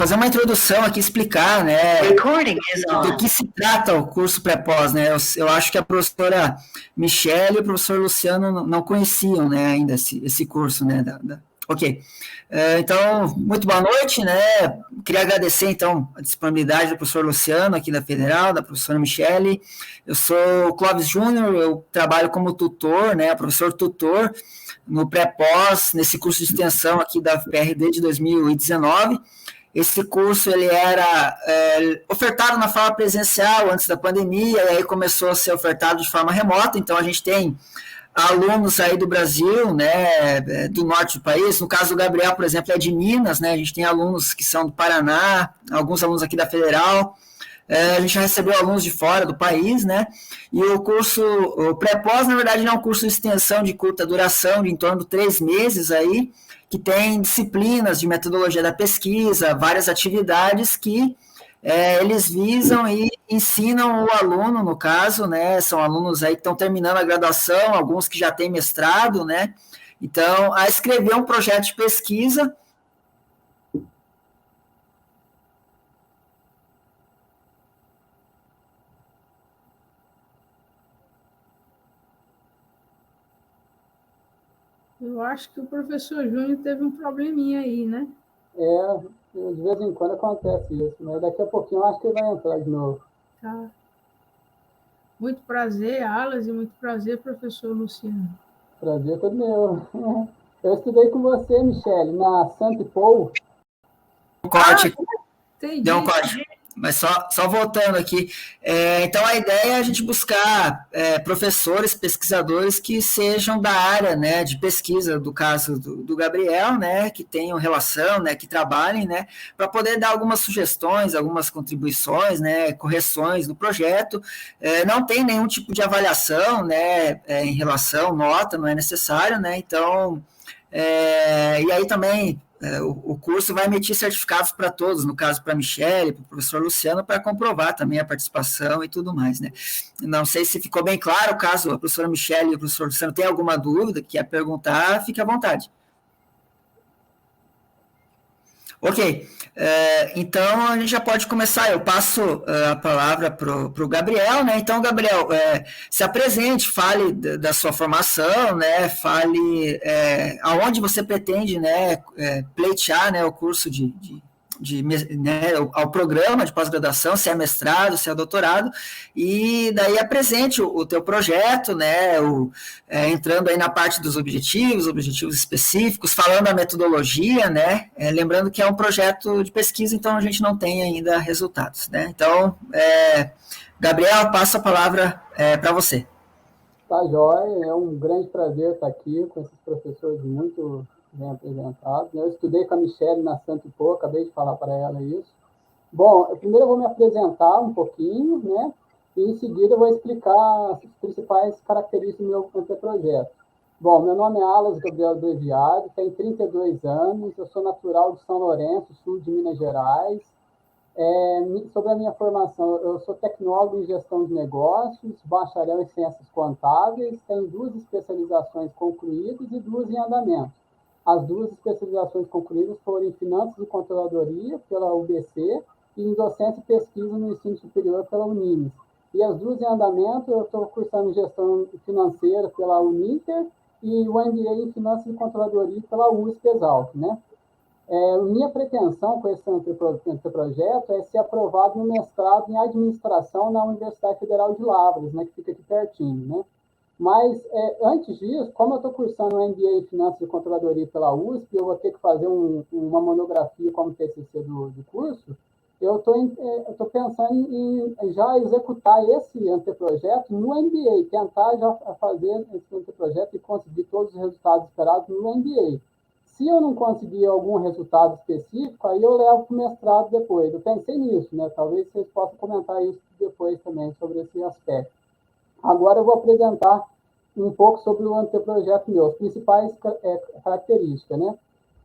fazer uma introdução aqui, explicar, né, do que se trata o curso pré-pós, né? Eu acho que a professora Michele e o professor Luciano não conheciam, né, ainda esse curso, né? Ok. Então, muito boa noite, né? Queria agradecer, então, a disponibilidade do professor Luciano, aqui da Federal, da professora Michele. Eu sou o Clóvis Júnior, eu trabalho como tutor, né, professor tutor, no pré-pós, nesse curso de extensão aqui da PRD de 2019. Esse curso ele era ofertado na forma presencial antes da pandemia, e aí começou a ser ofertado de forma remota, então a gente tem alunos aí do Brasil, né, do norte do país, no caso do Gabriel, por exemplo, é de Minas, né, a gente tem alunos que são do Paraná, alguns alunos aqui da Federal, a gente já recebeu alunos de fora do país, né, e o pré-pós, na verdade, é um curso de extensão de curta duração, de em torno de 3 meses aí, que tem disciplinas de metodologia da pesquisa, várias atividades que eles visam e ensinam o aluno, no caso, né, são alunos aí que estão terminando a graduação, alguns que já têm mestrado, né, então, a escrever um projeto de pesquisa. Eu acho que o professor Júnior teve um probleminha aí, né? De vez em quando acontece isso, mas daqui a pouquinho eu acho que ele vai entrar de novo. Tá. Muito prazer, Alas, e muito prazer, professor Luciano. Prazer todo meu. Eu estudei com você, Michele, na Santa Paul. Um corte. Entendi. Deu um corte. Mas só voltando aqui, então a ideia é a gente buscar professores, pesquisadores que sejam da área, né, de pesquisa, do caso do Gabriel, né, que tenham relação, né, que trabalhem, né, para poder dar algumas sugestões, algumas contribuições, né, correções no projeto. Não tem nenhum tipo de avaliação, né, em relação, nota, não é necessário, né, então, e aí também o curso vai emitir certificados para todos, no caso para a Michele, para o professor Luciano, para comprovar também a participação e tudo mais, né? Não sei se ficou bem claro, caso a professora Michele e o professor Luciano tenham alguma dúvida, quer perguntar, fique à vontade. Ok, então a gente já pode começar. Eu passo a palavra para o Gabriel, né? Então, Gabriel, se apresente, fale da sua formação, né? Fale aonde você pretende, né, pleitear, né, o curso né, ao programa de pós-graduação, se é mestrado, se é doutorado, e daí apresente o teu projeto, né, entrando aí na parte dos objetivos específicos, falando a metodologia, né, lembrando que é um projeto de pesquisa, então a gente não tem ainda resultados, né, então, Gabriel, passo a palavra para você. Tá, jóia, é um grande prazer estar aqui com esses professores muito bem apresentados. Eu estudei com a Michele na Santa Pô, acabei de falar para ela isso. Bom, primeiro eu vou me apresentar um pouquinho, né? E em seguida eu vou explicar as principais características do meu anteprojeto. Bom, meu nome é Alas Gabriel Deviado, tenho 32 anos, eu sou natural de São Lourenço, sul de Minas Gerais. Sobre a minha formação, eu sou tecnólogo em gestão de negócios, bacharel em ciências contábeis, tenho 2 especializações concluídas e 2 em andamento. As 2 especializações concluídas foram em Finanças e Controladoria, pela UBC, e em Docência e Pesquisa no Ensino Superior, pela Unimes. E as 2 em andamento, eu estou cursando Gestão Financeira pela Uninter e o MBA em Finanças e Controladoria pela USP Exalc, né? Minha pretensão com esse anteprojeto é ser aprovado no mestrado em Administração na Universidade Federal de Lavras, né, que fica aqui pertinho, né? Mas, antes disso, como eu estou cursando um MBA em Finanças e Controladoria pela USP, eu vou ter que fazer uma monografia como TCC do curso, eu estou pensando em já executar esse anteprojeto no MBA, tentar já fazer esse anteprojeto e conseguir todos os resultados esperados no MBA. Se eu não conseguir algum resultado específico, aí eu levo para o mestrado depois. Eu pensei nisso, né? Talvez vocês possam comentar isso depois também, sobre esse aspecto. Agora eu vou apresentar um pouco sobre o anteprojeto meu, as principais características, né?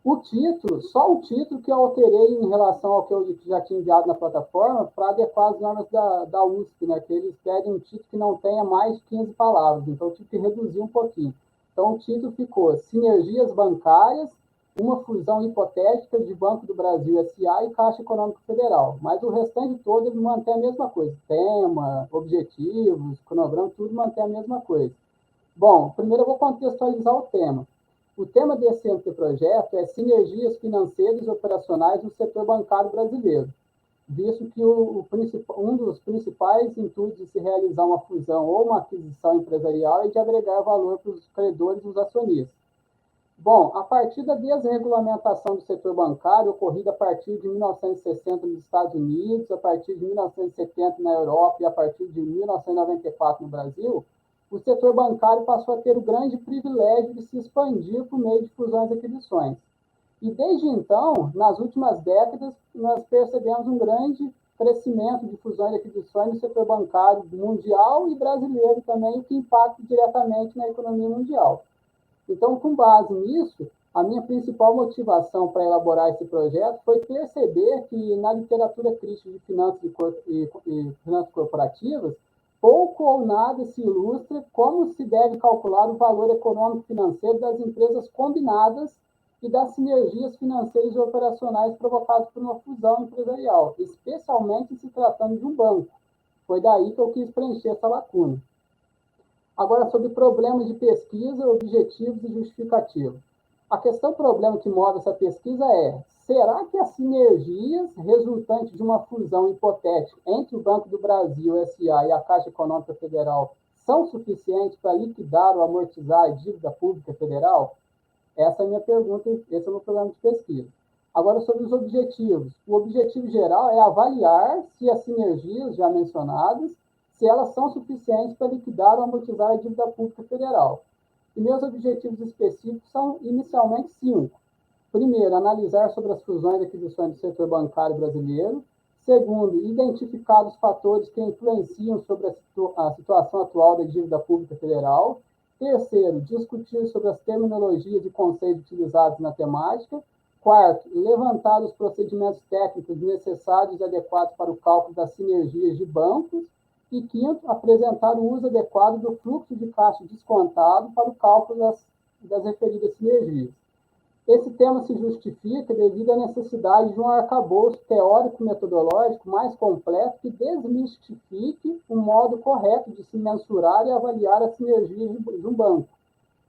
O título, só o título que eu alterei em relação ao que eu já tinha enviado na plataforma para adequar as normas da USP, né? Que eles pedem um título que não tenha mais de 15 palavras, então eu tive que reduzir um pouquinho. Então o título ficou Sinergias Bancárias uma fusão hipotética de Banco do Brasil S.A. e Caixa Econômica Federal, mas o restante todo ele mantém a mesma coisa, tema, objetivos, cronograma, tudo mantém a mesma coisa. Bom, primeiro eu vou contextualizar o tema. O tema desse anteprojeto é sinergias financeiras e operacionais no setor bancário brasileiro, visto que um dos principais intuitos de se realizar uma fusão ou uma aquisição empresarial é de agregar valor para os credores e os acionistas. Bom, a partir da desregulamentação do setor bancário, ocorrida a partir de 1960 nos Estados Unidos, a partir de 1970 na Europa e a partir de 1994 no Brasil, o setor bancário passou a ter o grande privilégio de se expandir por meio de fusões e aquisições. E desde então, nas últimas décadas, nós percebemos um grande crescimento de fusões e aquisições no setor bancário mundial e brasileiro também, o que impacta diretamente na economia mundial. Então, com base nisso, a minha principal motivação para elaborar esse projeto foi perceber que na literatura crítica de finanças e finanças corporativas, pouco ou nada se ilustra como se deve calcular o valor econômico financeiro das empresas combinadas e das sinergias financeiras e operacionais provocadas por uma fusão empresarial, especialmente se tratando de um banco. Foi daí que eu quis preencher essa lacuna. Agora, sobre problemas de pesquisa, objetivos e justificativos. A questão problema que move essa pesquisa é: será que as sinergias resultantes de uma fusão hipotética entre o Banco do Brasil S.A. e a Caixa Econômica Federal são suficientes para liquidar ou amortizar a dívida pública federal? Essa é a minha pergunta, esse é o meu programa de pesquisa. Agora, sobre os objetivos. O objetivo geral é avaliar se as sinergias já mencionadas, se elas são suficientes para liquidar ou amortizar a dívida pública federal. E meus objetivos específicos são, inicialmente, 5. Primeiro, analisar sobre as fusões e aquisições do setor bancário brasileiro. Segundo, identificar os fatores que influenciam sobre a situação atual da dívida pública federal. Terceiro, discutir sobre as terminologias e conceitos utilizados na temática. Quarto, levantar os procedimentos técnicos necessários e adequados para o cálculo das sinergias de bancos. E quinto, apresentar o uso adequado do fluxo de caixa descontado para o cálculo das referidas sinergias. Esse tema se justifica devido à necessidade de um arcabouço teórico-metodológico mais completo que desmistifique o modo correto de se mensurar e avaliar as sinergias de um banco.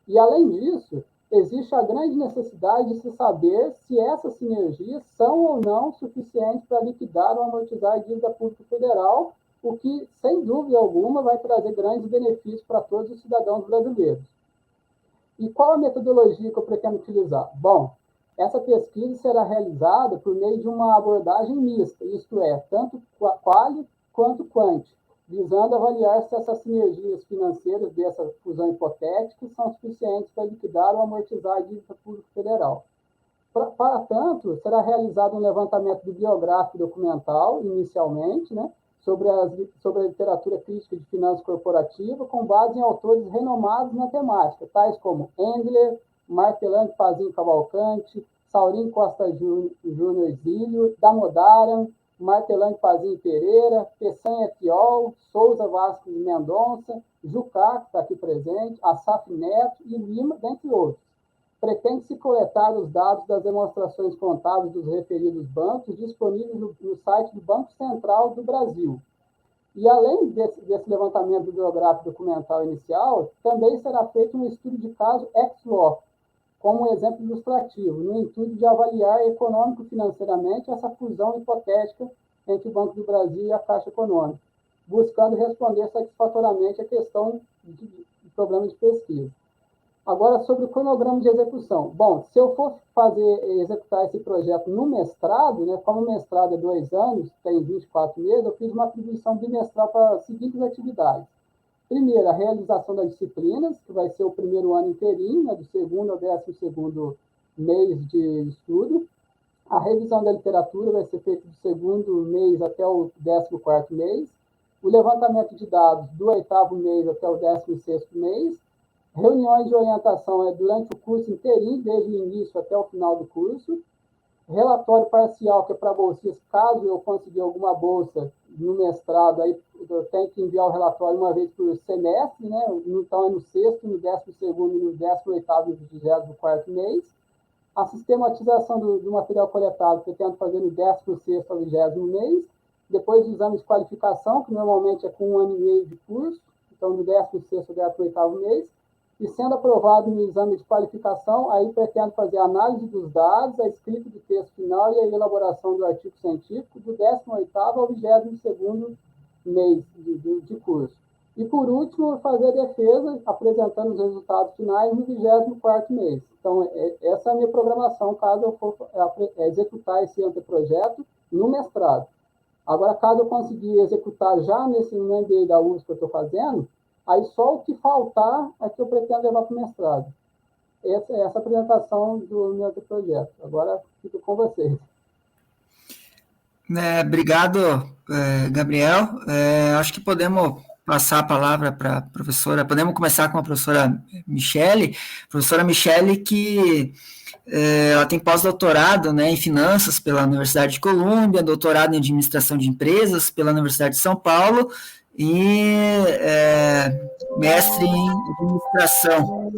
E, além disso, existe a grande necessidade de se saber se essas sinergias são ou não suficientes para liquidar ou amortizar a dívida pública federal, o que, sem dúvida alguma, vai trazer grandes benefícios para todos os cidadãos brasileiros. E qual a metodologia que eu pretendo utilizar? Bom, essa pesquisa será realizada por meio de uma abordagem mista, isto é, tanto quali quanto quanti, visando avaliar se essas sinergias financeiras dessa fusão hipotética são suficientes para liquidar ou amortizar a dívida pública federal. Para tanto, será realizado um levantamento bibliográfico documental, inicialmente, sobre a literatura crítica de finanças corporativas, com base em autores renomados na temática, tais como Endler, Martelante Pazin Cavalcante, Saurim Costa Júnior Zílio, Damodaran, Martelante Pazin Pereira, Peçanha Tiol, Souza Vasco de Mendonça, Jucá, que está aqui presente, Assaf Neto e Lima, dentre outros. Pretende-se coletar os dados das demonstrações contábeis dos referidos bancos disponíveis no site do Banco Central do Brasil. E, além desse levantamento bibliográfico documental inicial, também será feito um estudo de caso ex-loco, como um exemplo ilustrativo, no intuito de avaliar econômico-financeiramente essa fusão hipotética entre o Banco do Brasil e a Caixa Econômica, buscando responder satisfatoriamente a questão de problema de pesquisa. Agora, sobre o cronograma de execução. Bom, se eu for executar esse projeto no mestrado, como o mestrado é 2 anos, tem 24 meses, eu fiz uma atribuição bimestral para as seguintes atividades. Primeiro, a realização das disciplinas, que vai ser o primeiro ano inteirinho, do segundo ao 12º mês de estudo. A revisão da literatura vai ser feita do segundo mês até o 14º mês. O levantamento de dados do 8º mês até o 16º mês. Reuniões de orientação durante o curso inteirinho, desde o início até o final do curso. Relatório parcial, que é para bolsistas, caso eu conseguir alguma bolsa no mestrado, aí eu tenho que enviar o relatório uma vez por semestre, então é no 6º, no 12º, no 18º e no 24º mês. A sistematização do material coletado, pretendo fazer no 16º ao 20º mês. Depois do exame de qualificação, que normalmente é com 1 ano e meio de curso, então do 16º ao 18º mês. E sendo aprovado no exame de qualificação, aí pretendo fazer a análise dos dados, a escrita do texto final e a elaboração do artigo científico do 18º ao 22º mês de curso. E, por último, fazer a defesa, apresentando os resultados finais no 24º mês. Então, essa é a minha programação, caso eu for executar esse anteprojeto no mestrado. Agora, caso eu conseguir executar já no MBA da USP que eu estou fazendo, aí só o que faltar é que eu pretendo levar para o mestrado. Essa é essa apresentação do meu anteprojeto. Agora, fico com vocês. Obrigado, Gabriel. Acho que podemos passar a palavra para a professora. Podemos começar com a professora Michele. Professora Michele, que ela tem pós-doutorado, né, em finanças pela Universidade de Colômbia, doutorado em administração de empresas pela Universidade de São Paulo e mestre em administração.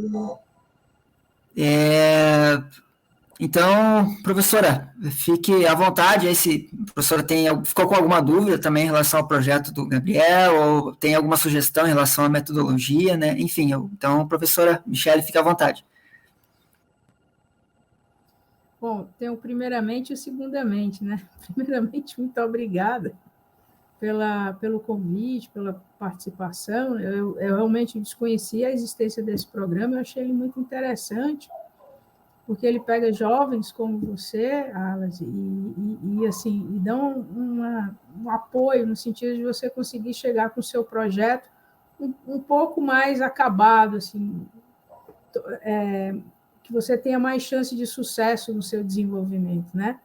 Então, professora, fique à vontade. Aí, se a professora ficou com alguma dúvida também em relação ao projeto do Gabriel, ou tem alguma sugestão em relação à metodologia, né? Enfim, então, professora Michele, fique à vontade. Bom, tenho primeiramente e segundamente, né? Primeiramente, muito obrigada pelo convite, pela participação. Eu realmente desconhecia a existência desse programa, eu achei ele muito interessante, porque ele pega jovens como você, Alas, e assim, e dão um apoio no sentido de você conseguir chegar com o seu projeto um pouco mais acabado, assim, que você tenha mais chance de sucesso no seu desenvolvimento, né?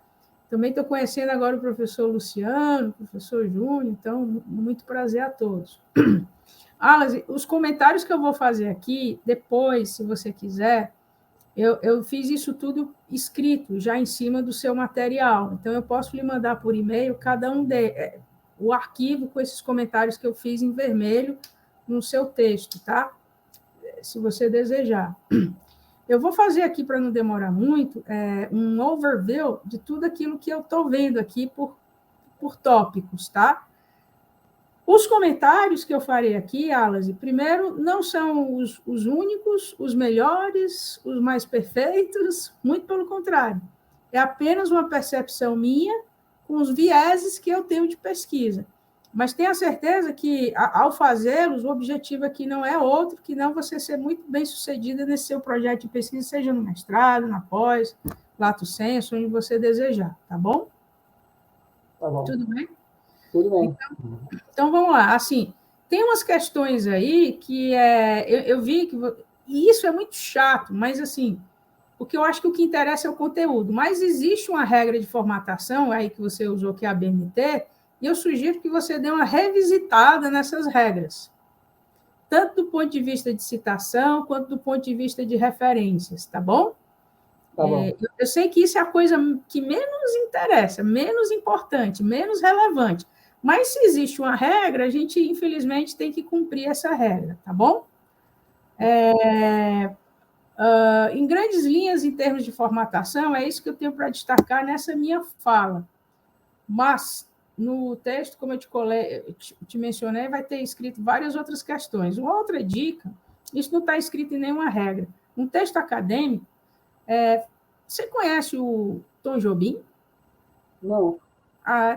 Também estou conhecendo agora o professor Luciano, o professor Júnior, então, muito prazer a todos. Alas, os comentários que eu vou fazer aqui, depois, se você quiser, eu fiz isso tudo escrito, já em cima do seu material, então eu posso lhe mandar por e-mail o arquivo com esses comentários que eu fiz em vermelho no seu texto, tá? Se você desejar. Eu vou fazer aqui, para não demorar muito, um overview de tudo aquilo que eu estou vendo aqui por tópicos, tá? Os comentários que eu farei aqui, Alas, primeiro, não são os únicos, os melhores, os mais perfeitos, muito pelo contrário. É apenas uma percepção minha com os vieses que eu tenho de pesquisa. Mas tenha certeza que, ao fazê-los, o objetivo aqui não é outro que não você ser muito bem-sucedida nesse seu projeto de pesquisa, seja no mestrado, na pós, lato sensu, onde você desejar, tá bom? Tá bom. Tudo bem? Tudo bem. Então, vamos lá. Assim, tem umas questões aí que eu vi que... E isso é muito chato, mas, assim, porque eu acho que o que interessa é o conteúdo. Mas existe uma regra de formatação aí que você usou, que é a BNT, e eu sugiro que você dê uma revisitada nessas regras, tanto do ponto de vista de citação, quanto do ponto de vista de referências, tá bom? Tá bom. Eu sei que isso é a coisa que menos interessa, menos importante, menos relevante, mas se existe uma regra, a gente, infelizmente, tem que cumprir essa regra, tá bom? Em grandes linhas, em termos de formatação, é isso que eu tenho para destacar nessa minha fala. Mas, no texto, como eu te mencionei, vai ter escrito várias outras questões. Uma outra dica, isso não está escrito em nenhuma regra. Um texto acadêmico, você conhece o Tom Jobim? Não.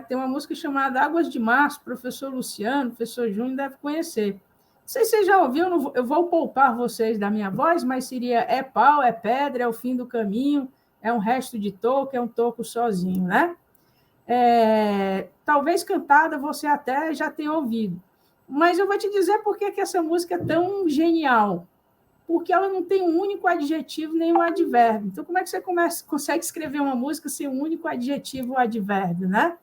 Tem uma música chamada Águas de Março, professor Luciano, professor Júnior deve conhecer. Não sei se você já ouviu, eu vou poupar vocês da minha voz, mas seria é pau, é pedra, é o fim do caminho, é um resto de toco, é um toco sozinho, né? Talvez cantada você até já tenha ouvido, mas eu vou te dizer por que essa música é tão genial, porque ela não tem um único adjetivo nem um advérbio. Então, como é que você consegue escrever uma música sem um único adjetivo ou advérbio, né?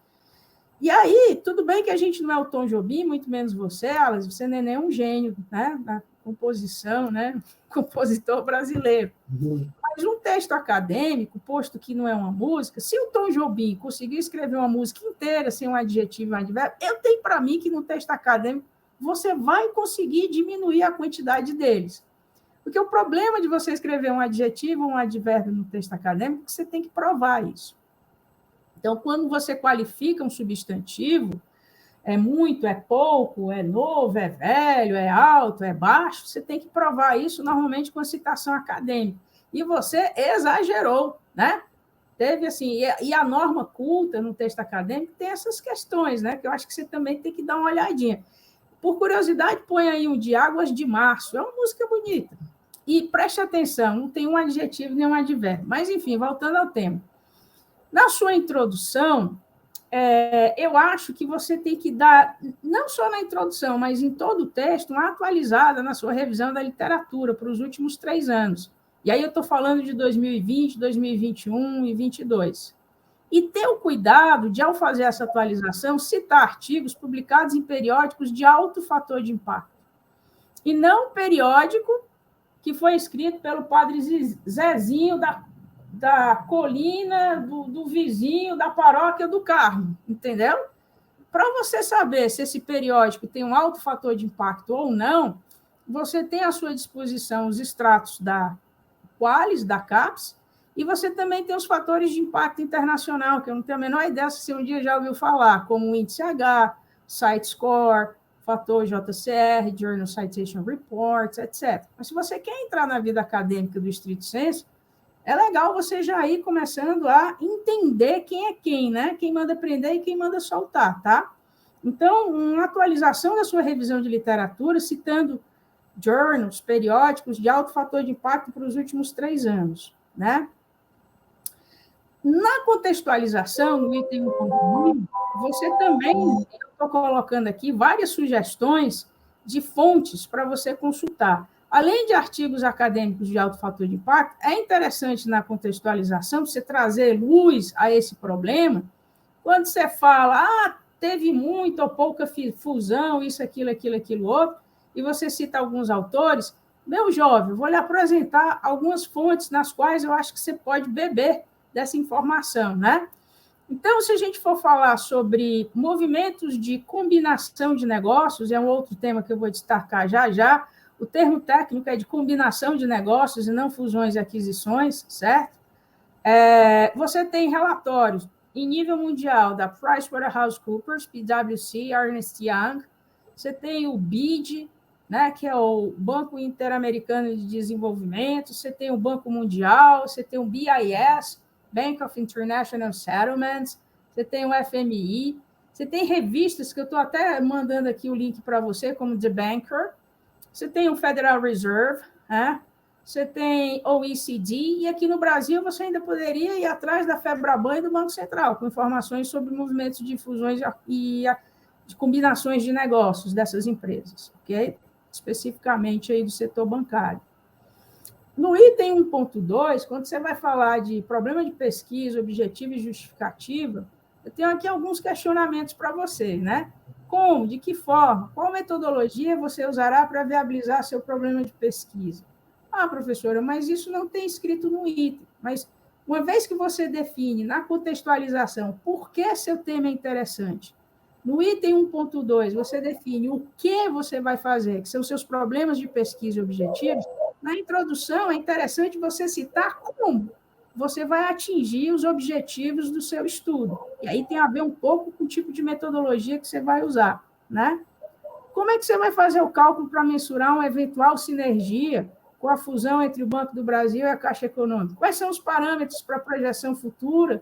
E aí, tudo bem que a gente não é o Tom Jobim, muito menos você, Alas, você nem é um gênio, né, na composição, né, compositor brasileiro. Mas um texto acadêmico, posto que não é uma música, se o Tom Jobim conseguir escrever uma música inteira sem um adjetivo e um advérbio, eu tenho para mim que no texto acadêmico você vai conseguir diminuir a quantidade deles. Porque o problema de você escrever um adjetivo ou um advérbio no texto acadêmico é que você tem que provar isso. Então, quando você qualifica um substantivo, é muito, é pouco, é novo, é velho, é alto, é baixo, você tem que provar isso normalmente com a citação acadêmica. E você exagerou, né? Teve assim, e a norma culta no texto acadêmico tem essas questões, né? Que eu acho que você também tem que dar uma olhadinha. Por curiosidade, põe aí um de Águas de Março, é uma música bonita. E preste atenção, não tem um adjetivo nem um advérbio. Mas, enfim, voltando ao tema. Na sua introdução, eu acho que você tem que dar, não só na introdução, mas em todo o texto, uma atualizada na sua revisão da literatura para os últimos 3 anos. E aí eu estou falando de 2020, 2021 e 2022. E ter o cuidado de, ao fazer essa atualização, citar artigos publicados em periódicos de alto fator de impacto. E não periódico que foi escrito pelo padre Zezinho da colina, do vizinho, da paróquia do Carmo, entendeu? Para você saber se esse periódico tem um alto fator de impacto ou não, você tem à sua disposição os extratos da Qualis, da CAPES, e você também tem os fatores de impacto internacional, que eu não tenho a menor ideia se você um dia já ouviu falar, como o índice H, Site Score, fator JCR, Journal Citation Reports, etc. Mas se você quer entrar na vida acadêmica do estrito sensu, é legal você já ir começando a entender quem é quem, né? Quem manda prender e quem manda soltar, tá? Então, uma atualização da sua revisão de literatura, citando journals, periódicos de alto fator de impacto para os últimos 3 anos, né? Na contextualização, no item 1.1, você também, eu estou colocando aqui várias sugestões de fontes para você consultar. Além de artigos acadêmicos de alto fator de impacto, é interessante na contextualização você trazer luz a esse problema, quando você fala, teve muita ou pouca fusão, isso, aquilo, outro, e você cita alguns autores, meu jovem, vou lhe apresentar algumas fontes nas quais eu acho que você pode beber dessa informação, né? Então, se a gente for falar sobre movimentos de combinação de negócios, é um outro tema que eu vou destacar já, o termo técnico é de combinação de negócios e não fusões e aquisições, certo? Você tem relatórios em nível mundial da PricewaterhouseCoopers, PwC, Ernst Young, você tem o BID, né, que é o Banco Interamericano de Desenvolvimento, você tem o Banco Mundial, você tem o BIS, Bank of International Settlements, você tem o FMI, você tem revistas, que eu estou até mandando aqui o link para você, como The Banker, você tem o Federal Reserve, né? Você tem OECD, e aqui no Brasil você ainda poderia ir atrás da FEBRABAN e do Banco Central, com informações sobre movimentos de fusões e de combinações de negócios dessas empresas, ok? Especificamente aí do setor bancário. No item 1.2, quando você vai falar de problema de pesquisa, objetivo e justificativa, eu tenho aqui alguns questionamentos para você, né? Como, de que forma, qual metodologia você usará para viabilizar seu problema de pesquisa? Professora, mas isso não tem escrito no item. Mas, uma vez que você define na contextualização por que seu tema é interessante, no item 1.2, você define o que você vai fazer, que são seus problemas de pesquisa e objetivos. Na introdução, é interessante você citar como você vai atingir os objetivos do seu estudo. E aí tem a ver um pouco com o tipo de metodologia que você vai usar, né? Como é que você vai fazer o cálculo para mensurar uma eventual sinergia com a fusão entre o Banco do Brasil e a Caixa Econômica? Quais são os parâmetros para a projeção futura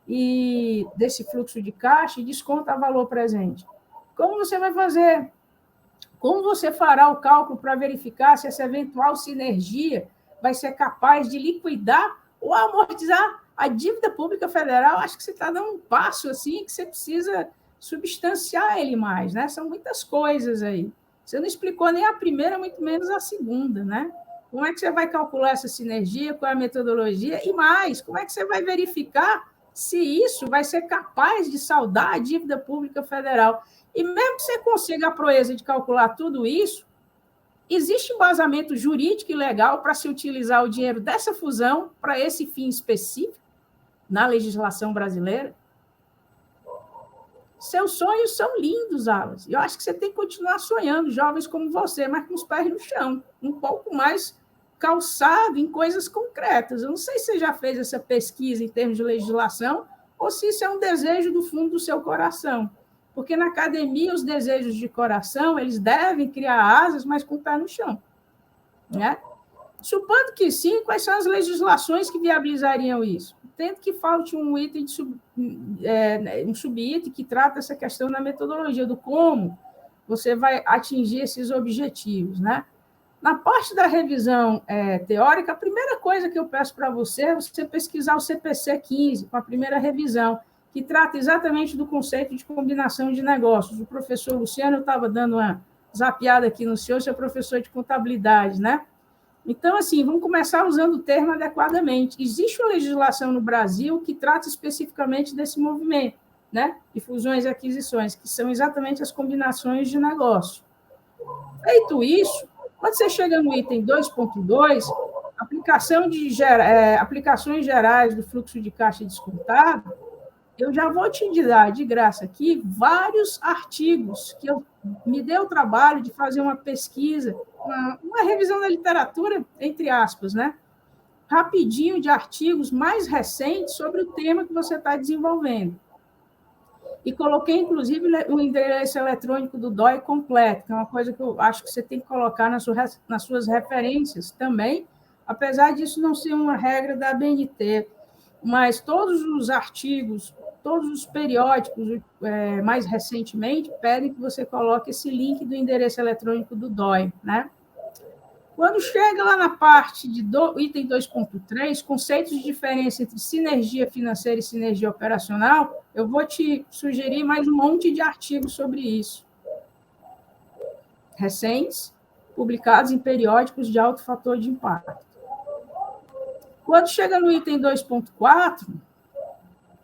e desse fluxo de caixa e desconto a valor presente? Como você vai fazer? Como você fará o cálculo para verificar se essa eventual sinergia vai ser capaz de liquidar ou amortizar a dívida pública federal? Acho que você está dando um passo assim que você precisa substanciar ele mais, né? São muitas coisas aí. Você não explicou nem a primeira, muito menos a segunda, né? Como é que você vai calcular essa sinergia, qual é a metodologia? E mais, como é que você vai verificar se isso vai ser capaz de saldar a dívida pública federal? E mesmo que você consiga a proeza de calcular tudo isso, existe embasamento jurídico e legal para se utilizar o dinheiro dessa fusão para esse fim específico na legislação brasileira? Seus sonhos são lindos, Alas. Eu acho que você tem que continuar sonhando, jovens como você, mas com os pés no chão, um pouco mais calçado em coisas concretas. Eu não sei se você já fez essa pesquisa em termos de legislação ou se isso é um desejo do fundo do seu coração. Porque na academia, os desejos de coração, eles devem criar asas, mas com o pé no chão. Né? Supondo que sim, quais são as legislações que viabilizariam isso? Tendo que falte um item, um subitem que trata essa questão da metodologia, do como você vai atingir esses objetivos. Né? Na parte da revisão teórica, a primeira coisa que eu peço para você é você pesquisar o CPC 15, com a primeira revisão, que trata exatamente do conceito de combinação de negócios. O professor Luciano estava dando uma zapeada aqui no senhor, seu professor de contabilidade, né? Então, assim, vamos começar usando o termo adequadamente. Existe uma legislação no Brasil que trata especificamente desse movimento, né? De fusões e aquisições, que são exatamente as combinações de negócio. Feito isso, quando você chega no item 2.2, aplicações gerais do fluxo de caixa descontado, eu já vou te dar de graça aqui vários artigos que eu me dei o trabalho de fazer uma pesquisa, uma revisão da literatura, entre aspas, né? Rapidinho, de artigos mais recentes sobre o tema que você está desenvolvendo. E coloquei, inclusive, o endereço eletrônico do DOI completo, que é uma coisa que eu acho que você tem que colocar nas suas referências também, apesar disso não ser uma regra da ABNT, mas todos os artigos, todos os periódicos, mais recentemente, pedem que você coloque esse link do endereço eletrônico do DOI, né? Quando chega lá na parte do item 2.3, conceitos de diferença entre sinergia financeira e sinergia operacional, eu vou te sugerir mais um monte de artigos sobre isso. Recentes, publicados em periódicos de alto fator de impacto. Quando chega no item 2.4,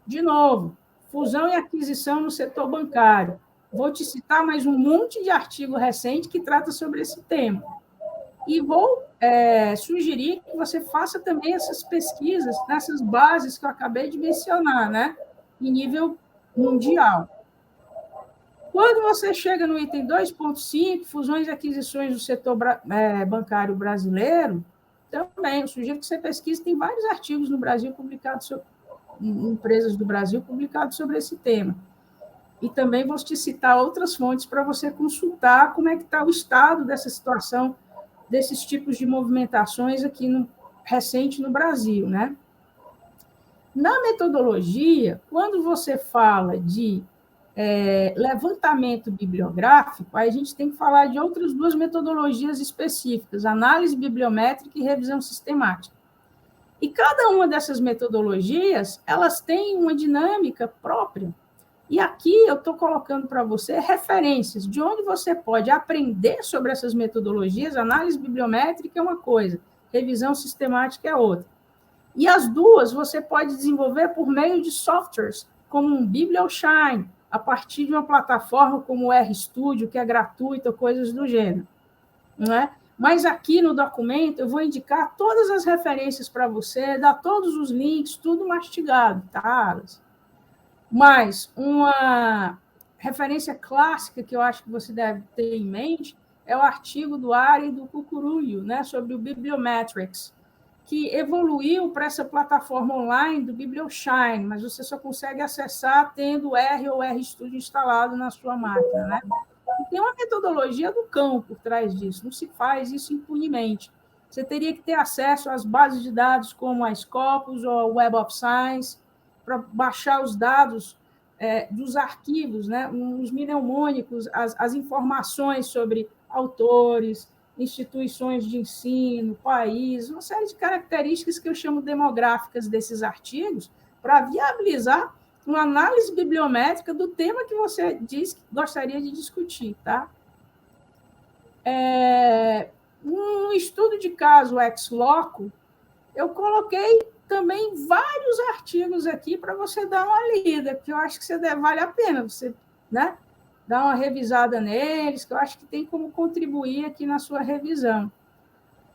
de novo, fusão e aquisição no setor bancário. Vou te citar mais um monte de artigo recente que trata sobre esse tema. E vou sugerir que você faça também essas pesquisas nessas bases que eu acabei de mencionar, né? Em nível mundial. Quando você chega no item 2.5, fusões e aquisições do setor bancário brasileiro, também, eu sugiro que você pesquise, tem vários artigos no Brasil publicados em empresas do Brasil publicados sobre esse tema. E também vou te citar outras fontes para você consultar como é que está o estado dessa situação, desses tipos de movimentações aqui recente no Brasil, né? Na metodologia, quando você fala de levantamento bibliográfico, aí a gente tem que falar de outras duas metodologias específicas, análise bibliométrica e revisão sistemática. E cada uma dessas metodologias, elas têm uma dinâmica própria. E aqui eu estou colocando para você referências de onde você pode aprender sobre essas metodologias. Análise bibliométrica é uma coisa, revisão sistemática é outra. E as duas você pode desenvolver por meio de softwares, como um BiblioShine, a partir de uma plataforma como o RStudio, que é gratuita, coisas do gênero. Não é? Mas aqui no documento eu vou indicar todas as referências para você, dar todos os links, tudo mastigado, tá, Alice? Mas uma referência clássica que eu acho que você deve ter em mente é o artigo do Ari e do Cucurullo, né, sobre o Bibliometrics, que evoluiu para essa plataforma online do BiblioShine, mas você só consegue acessar tendo o R ou RStudio instalado na sua máquina, né? E tem uma metodologia do cão por trás disso, não se faz isso impunemente. Você teria que ter acesso às bases de dados como a Scopus ou a Web of Science, para baixar os dados dos arquivos, né? Os mnemônicos, as informações sobre autores, instituições de ensino, país, uma série de características que eu chamo demográficas desses artigos, para viabilizar uma análise bibliométrica do tema que você diz que gostaria de discutir, tá? No estudo de caso ex loco, eu coloquei também vários artigos aqui para você dar uma lida, que eu acho que vale a pena você, né, dar uma revisada neles, que eu acho que tem como contribuir aqui na sua revisão.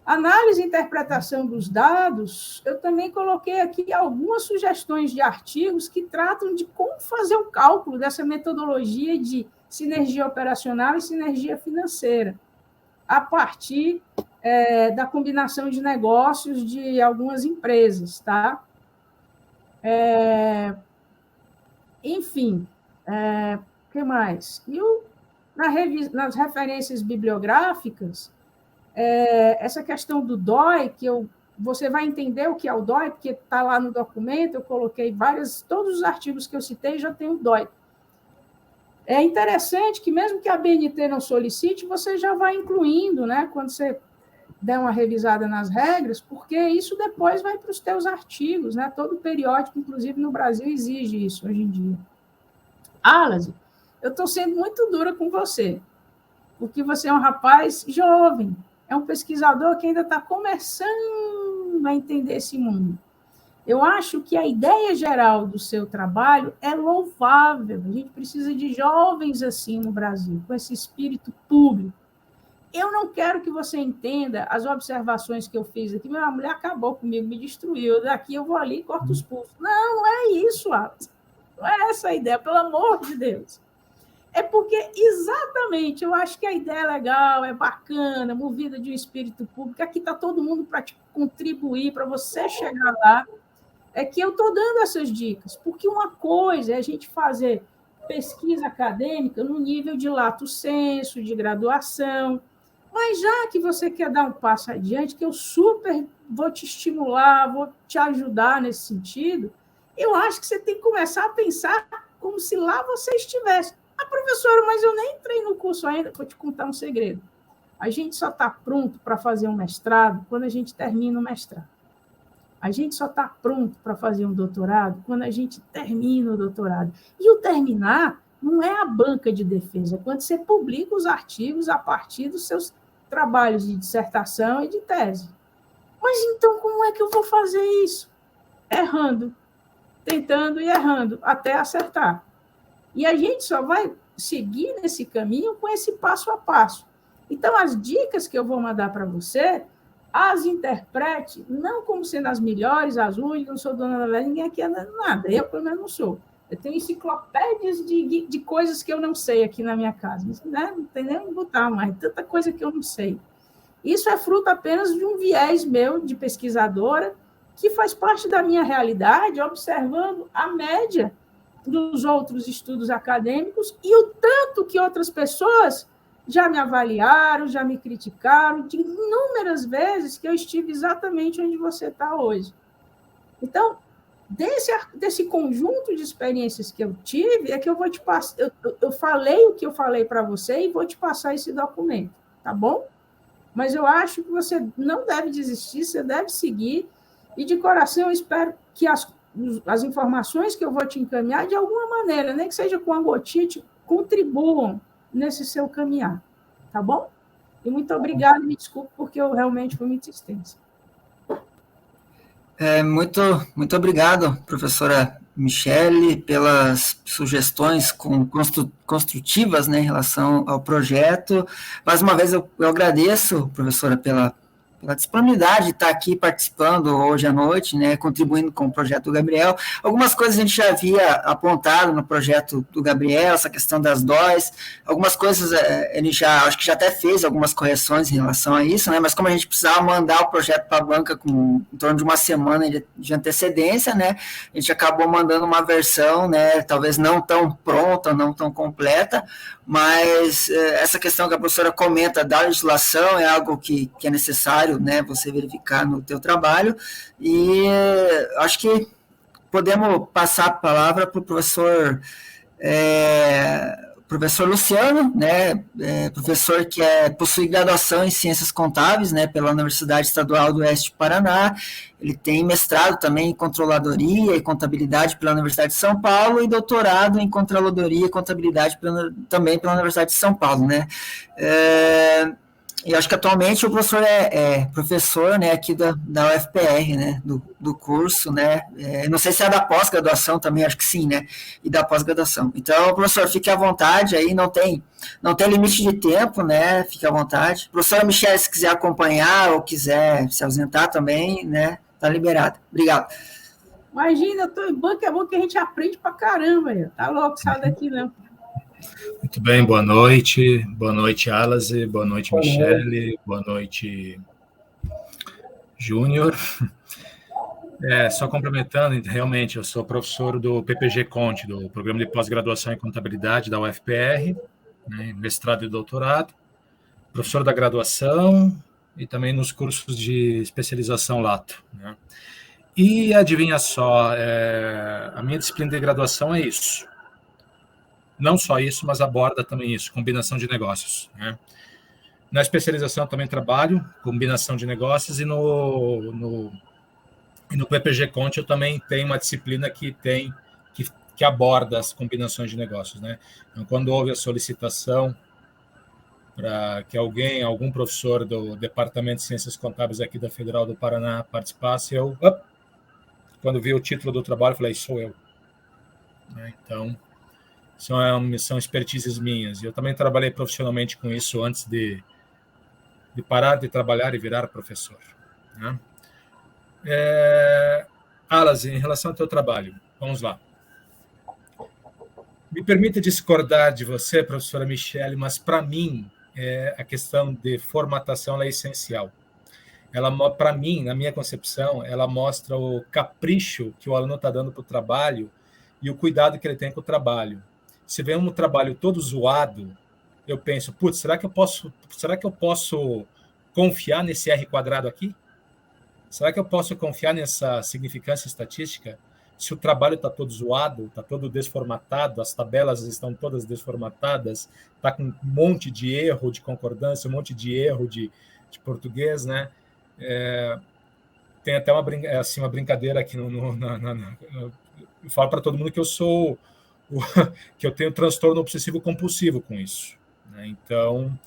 Análise e interpretação dos dados, eu também coloquei aqui algumas sugestões de artigos que tratam de como fazer o cálculo dessa metodologia de sinergia operacional e sinergia financeira, a partir da combinação de negócios de algumas empresas, tá? Enfim, o que mais? E nas referências bibliográficas, essa questão do DOI, você vai entender o que é o DOI, porque está lá no documento, eu coloquei todos os artigos que eu citei já tem o DOI. É interessante que, mesmo que a BNT não solicite, você já vai incluindo, né, quando você der uma revisada nas regras, porque isso depois vai para os teus artigos, né? Todo periódico, inclusive no Brasil, exige isso hoje em dia. Alas, eu estou sendo muito dura com você, porque você é um rapaz jovem, é um pesquisador que ainda está começando a entender esse mundo. Eu acho que a ideia geral do seu trabalho é louvável. A gente precisa de jovens assim no Brasil, com esse espírito público. Eu não quero que você entenda as observações que eu fiz aqui. Minha mulher acabou comigo, me destruiu. Daqui eu vou ali e corto os pulsos. Não é isso, Alex. Não é essa a ideia, pelo amor de Deus. É porque, exatamente, eu acho que a ideia é legal, é bacana, movida de um espírito público. Aqui está todo mundo para te contribuir, para você chegar lá. É que eu estou dando essas dicas, porque uma coisa é a gente fazer pesquisa acadêmica no nível de lato sensu, de graduação, mas já que você quer dar um passo adiante, que eu super vou te estimular, vou te ajudar nesse sentido, eu acho que você tem que começar a pensar como se lá você estivesse. Professora, mas eu nem entrei no curso ainda. Vou te contar um segredo. A gente só está pronto para fazer um mestrado quando a gente termina o mestrado. A gente só está pronto para fazer um doutorado quando a gente termina o doutorado. E o terminar não é a banca de defesa, é quando você publica os artigos a partir dos seus trabalhos de dissertação e de tese. Mas então como é que eu vou fazer isso? Errando, tentando e errando, até acertar. E a gente só vai seguir nesse caminho com esse passo a passo. Então, as dicas que eu vou mandar para você, as interprete não como sendo as melhores, as únicas, não sou dona da velha, ninguém aqui é nada, eu pelo menos não sou. Eu tenho enciclopédias de coisas que eu não sei aqui na minha casa, né? Não tem nem botar mais, tanta coisa que eu não sei. Isso é fruto apenas de um viés meu de pesquisadora, que faz parte da minha realidade, observando a média dos outros estudos acadêmicos e o tanto que outras pessoas já me avaliaram, já me criticaram, de inúmeras vezes que eu estive exatamente onde você está hoje. Então, desse conjunto de experiências que eu tive, é que eu vou te passar, eu falei o que eu falei para você e vou te passar esse documento, tá bom? Mas eu acho que você não deve desistir, você deve seguir, e de coração eu espero que as informações que eu vou te encaminhar, de alguma maneira, nem que seja com a gotinha, contribuam nesse seu caminhar, tá bom? E muito obrigada, me desculpe, porque eu realmente fui muito extensa. Muito obrigado, professora Michele, pelas sugestões construtivas, né, em relação ao projeto. Mais uma vez, eu agradeço, professora, pela disponibilidade de estar aqui participando hoje à noite, né, contribuindo com o projeto do Gabriel. Algumas coisas a gente já havia apontado no projeto do Gabriel, essa questão das DOIs, algumas coisas ele acho que já até fez algumas correções em relação a isso, né, mas como a gente precisava mandar o projeto para a banca com em torno de uma semana de antecedência, né, a gente acabou mandando uma versão, né, talvez não tão pronta, não tão completa, mas essa questão que a professora comenta da legislação é algo que é necessário, né, você verificar no teu trabalho, e acho que podemos passar a palavra para o professor Luciano, né, professor que possui graduação em Ciências Contábeis, né, pela Universidade Estadual do Oeste do Paraná. Ele tem mestrado também em Controladoria e Contabilidade pela Universidade de São Paulo e doutorado em Controladoria e Contabilidade também pela Universidade de São Paulo, né. E acho que atualmente o professor é professor, né, aqui da UFPR, né, do curso, né, não sei se é da pós-graduação também, acho que sim, né, e da pós-graduação. Então, professor, fique à vontade aí, não tem limite de tempo, né, fique à vontade. Professora Michele, se quiser acompanhar ou quiser se ausentar também, né, tá liberado. Obrigado. Imagina, eu estou em banco, é bom que a gente aprende pra caramba, tá louco, sai daqui não. Muito bem, boa noite, Alase, boa noite, Michele, boa noite, Júnior. Só complementando, realmente, eu sou professor do PPG Conte, do Programa de Pós-Graduação em Contabilidade da UFPR, né, mestrado e doutorado, professor da graduação e também nos cursos de especialização lato, né? E adivinha só, a minha disciplina de graduação é isso. Não só isso, mas aborda também isso, combinação de negócios, né? Na especialização também trabalho, combinação de negócios, e no PPG Conte eu também tenho uma disciplina que aborda as combinações de negócios, né? Então, quando houve a solicitação para que algum professor do Departamento de Ciências Contábeis aqui da Federal do Paraná participasse, quando vi o título do trabalho, falei, sou eu. Então, são expertises minhas. Eu também trabalhei profissionalmente com isso antes de parar de trabalhar e virar professor, né? Alas, em relação ao teu trabalho, vamos lá. Me permita discordar de você, professora Michele, mas para mim a questão de formatação ela é essencial. Para mim, na minha concepção, ela mostra o capricho que o aluno está dando para o trabalho e o cuidado que ele tem com o trabalho. Se vem um trabalho todo zoado, eu penso, putz, será que eu posso confiar nesse R quadrado aqui? Será que eu posso confiar nessa significância estatística? Se o trabalho está todo zoado, está todo desformatado, as tabelas estão todas desformatadas, está com um monte de erro de concordância, um monte de erro de português, né? Tem até uma brincadeira aqui eu falo para todo mundo que que eu tenho transtorno obsessivo compulsivo com isso, né? Então,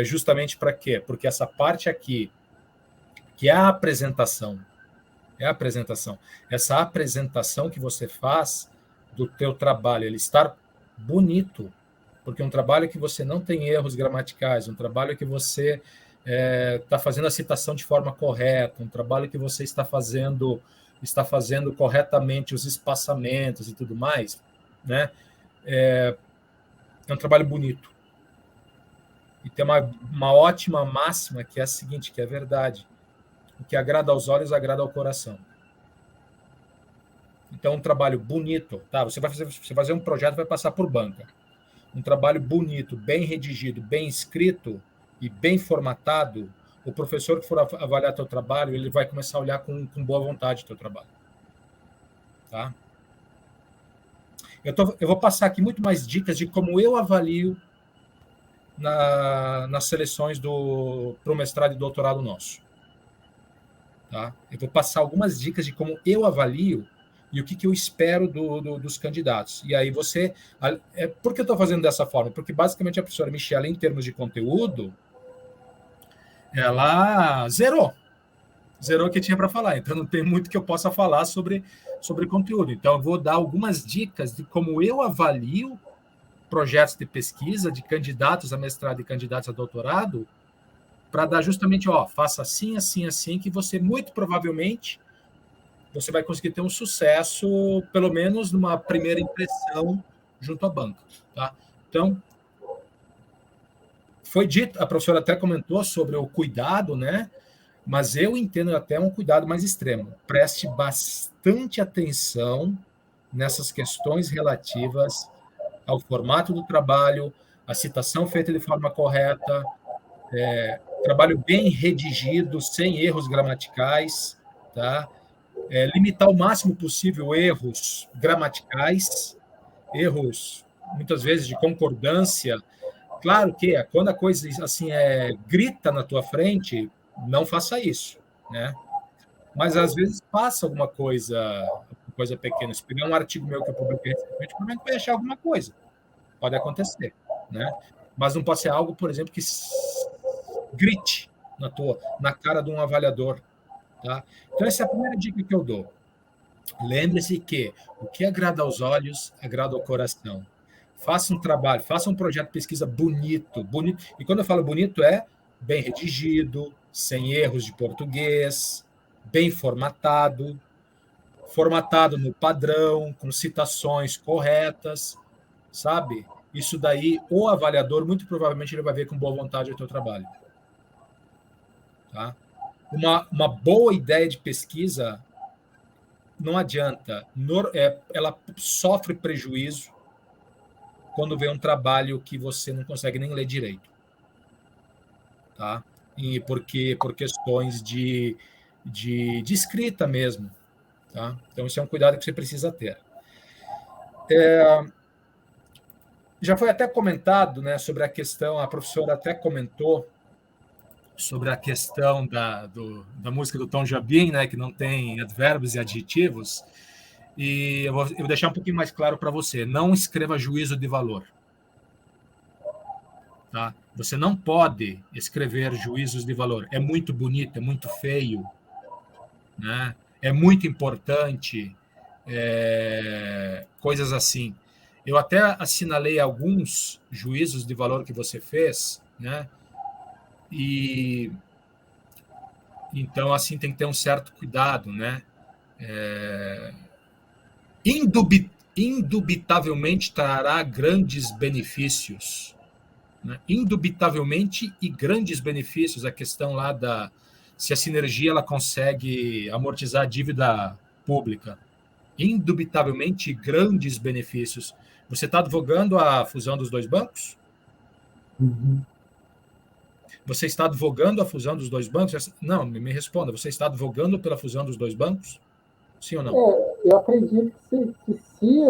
justamente para quê? Porque essa parte aqui, que é a apresentação, essa apresentação que você faz do teu trabalho, ele estar bonito, porque um trabalho que você não tem erros gramaticais, um trabalho que você está fazendo a citação de forma correta, um trabalho que você está fazendo corretamente os espaçamentos e tudo mais, né? É um trabalho bonito. E tem uma ótima máxima que é a seguinte, que é verdade: o que agrada aos olhos agrada ao coração. Então, um trabalho bonito, tá? Você vai fazer um projeto, vai passar por banca. Um trabalho bonito, bem redigido, bem escrito e bem formatado, o professor que for avaliar teu trabalho, ele vai começar a olhar com boa vontade teu trabalho. Tá? Eu vou passar aqui muito mais dicas de como eu avalio nas seleções para o mestrado e doutorado nosso. Tá? Eu vou passar algumas dicas de como eu avalio e o que eu espero dos candidatos. E aí você... Por que eu estou fazendo dessa forma? Porque, basicamente, a professora Michele, em termos de conteúdo, ela zerou o que tinha para falar. Então, não tem muito que eu possa falar sobre conteúdo. Então, eu vou dar algumas dicas de como eu avalio projetos de pesquisa de candidatos a mestrado e candidatos a doutorado, para dar justamente, faça assim, assim, assim, que você, muito provavelmente, você vai conseguir ter um sucesso, pelo menos numa primeira impressão, junto à banca. Tá? Então, foi dito, a professora até comentou sobre o cuidado, né? Mas eu entendo até um cuidado mais extremo. Preste bastante atenção nessas questões relativas ao formato do trabalho, a citação feita de forma correta, trabalho bem redigido, sem erros gramaticais, tá? Limitar o máximo possível erros gramaticais, erros, muitas vezes, de concordância. Claro que quando a coisa assim grita na tua frente, não faça isso, né? Mas, às vezes, passa alguma coisa pequena. Se pegar um artigo meu que eu publiquei recentemente, provavelmente vai achar alguma coisa. Pode acontecer, né? Mas não pode ser algo, por exemplo, que grite na cara de um avaliador. Tá? Então, essa é a primeira dica que eu dou. Lembre-se que o que agrada aos olhos, agrada ao coração. Faça um trabalho, faça um projeto de pesquisa bonito. E quando eu falo bonito, é bem redigido, sem erros de português, bem formatado no padrão, com citações corretas, sabe? Isso daí, o avaliador, muito provavelmente, ele vai ver com boa vontade o teu trabalho. Tá? uma boa ideia de pesquisa não adianta. Ela sofre prejuízo quando vê um trabalho que você não consegue nem ler direito. Tá? E por questões de escrita mesmo. Tá? Então, isso é um cuidado que você precisa ter. Já foi até comentado, né, sobre a questão, a professora até comentou sobre a questão da música do Tom Jobim, né, que não tem advérbios e adjetivos, e eu vou deixar um pouquinho mais claro para você, não escreva juízo de valor. Tá? Você não pode escrever juízos de valor. É muito bonito, é muito feio, né? É muito importante, coisas assim. Eu até assinalei alguns juízos de valor que você fez, né? E então assim tem que ter um certo cuidado, né? Indubitavelmente trará grandes benefícios, né? Indubitavelmente e grandes benefícios, a questão lá se a sinergia ela consegue amortizar a dívida pública. Indubitavelmente grandes benefícios. Você está advogando a fusão dos dois bancos? Uhum. Você está advogando a fusão dos dois bancos? Não, me responda. Você está advogando pela fusão dos dois bancos? Sim ou não? Eu acredito que se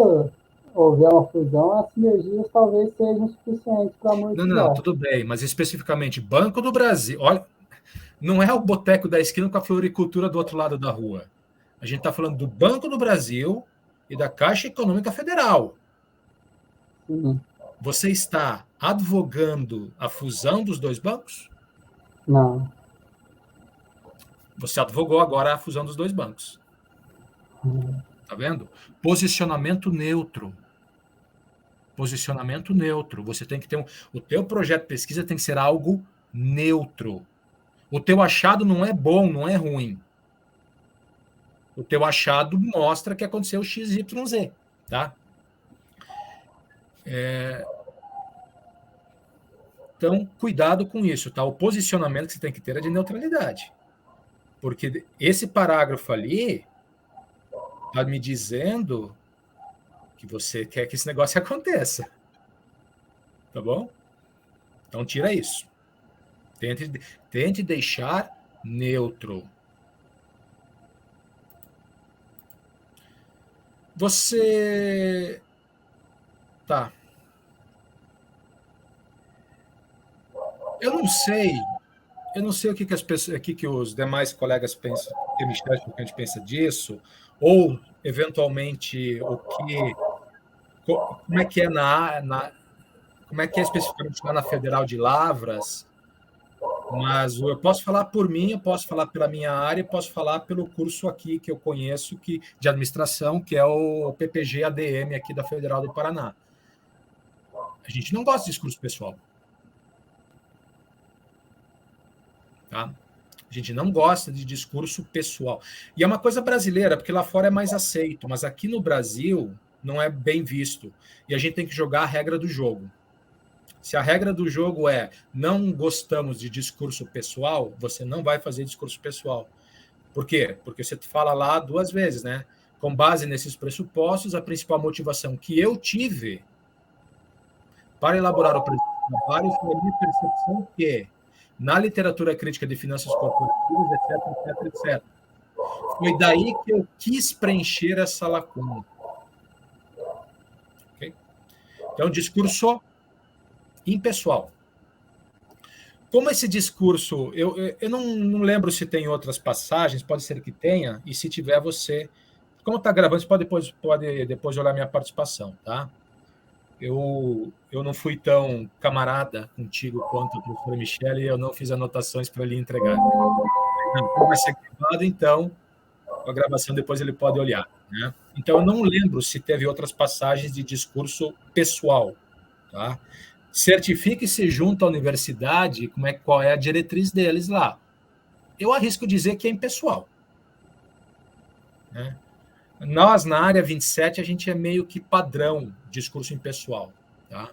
houver uma fusão, as sinergias talvez sejam suficientes para amortizar. Não, tudo bem, mas especificamente Banco do Brasil. Olha, não é o boteco da esquina com a floricultura do outro lado da rua. A gente está falando do Banco do Brasil e da Caixa Econômica Federal. Sim. Você está advogando a fusão dos dois bancos? Não. Você advogou agora a fusão dos dois bancos. Tá vendo? Posicionamento neutro. Posicionamento neutro. Você tem que ter o teu projeto de pesquisa tem que ser algo neutro. O teu achado não é bom, não é ruim. O teu achado mostra que aconteceu XYZ, tá? Então, cuidado com isso, tá? O posicionamento que você tem que ter é de neutralidade. Porque esse parágrafo ali está me dizendo que você quer que esse negócio aconteça. Tá bom? Então, tira isso. Tente deixar neutro. Você... Tá. Eu não sei o que as pessoas, que os demais colegas pensam, que a gente pensa disso, ou eventualmente como é que é como é que é especificamente lá na Federal de Lavras, mas eu posso falar por mim, eu posso falar pela minha área, posso falar pelo curso aqui que eu conheço de administração, que é o PPG ADM aqui da Federal do Paraná. A gente não gosta de discurso pessoal. Tá? A gente não gosta de discurso pessoal. E é uma coisa brasileira, porque lá fora é mais aceito, mas aqui no Brasil não é bem visto. E a gente tem que jogar a regra do jogo. Se a regra do jogo é não gostamos de discurso pessoal, você não vai fazer discurso pessoal. Por quê? Porque você fala lá 2 vezes, né? Com base nesses pressupostos, a principal motivação que eu tive para elaborar o trabalho foi a minha percepção que na literatura crítica de finanças corporativas, etc. Foi daí que eu quis preencher essa lacuna. Okay? Então, discurso impessoal. Como esse discurso, eu não lembro se tem outras passagens, pode ser que tenha, e se tiver você, como está gravando, você pode depois olhar minha participação, tá? Eu não fui tão camarada contigo quanto a professora Michele e eu não fiz anotações para lhe entregar. Não vai ser gravado, então a gravação depois ele pode olhar. Né? Então, eu não lembro se teve outras passagens de discurso pessoal. Tá? Certifique-se junto à universidade qual é a diretriz deles lá. Eu arrisco dizer que é impessoal. Né? Nós, na área 27, a gente é meio que padrão discurso impessoal. Tá?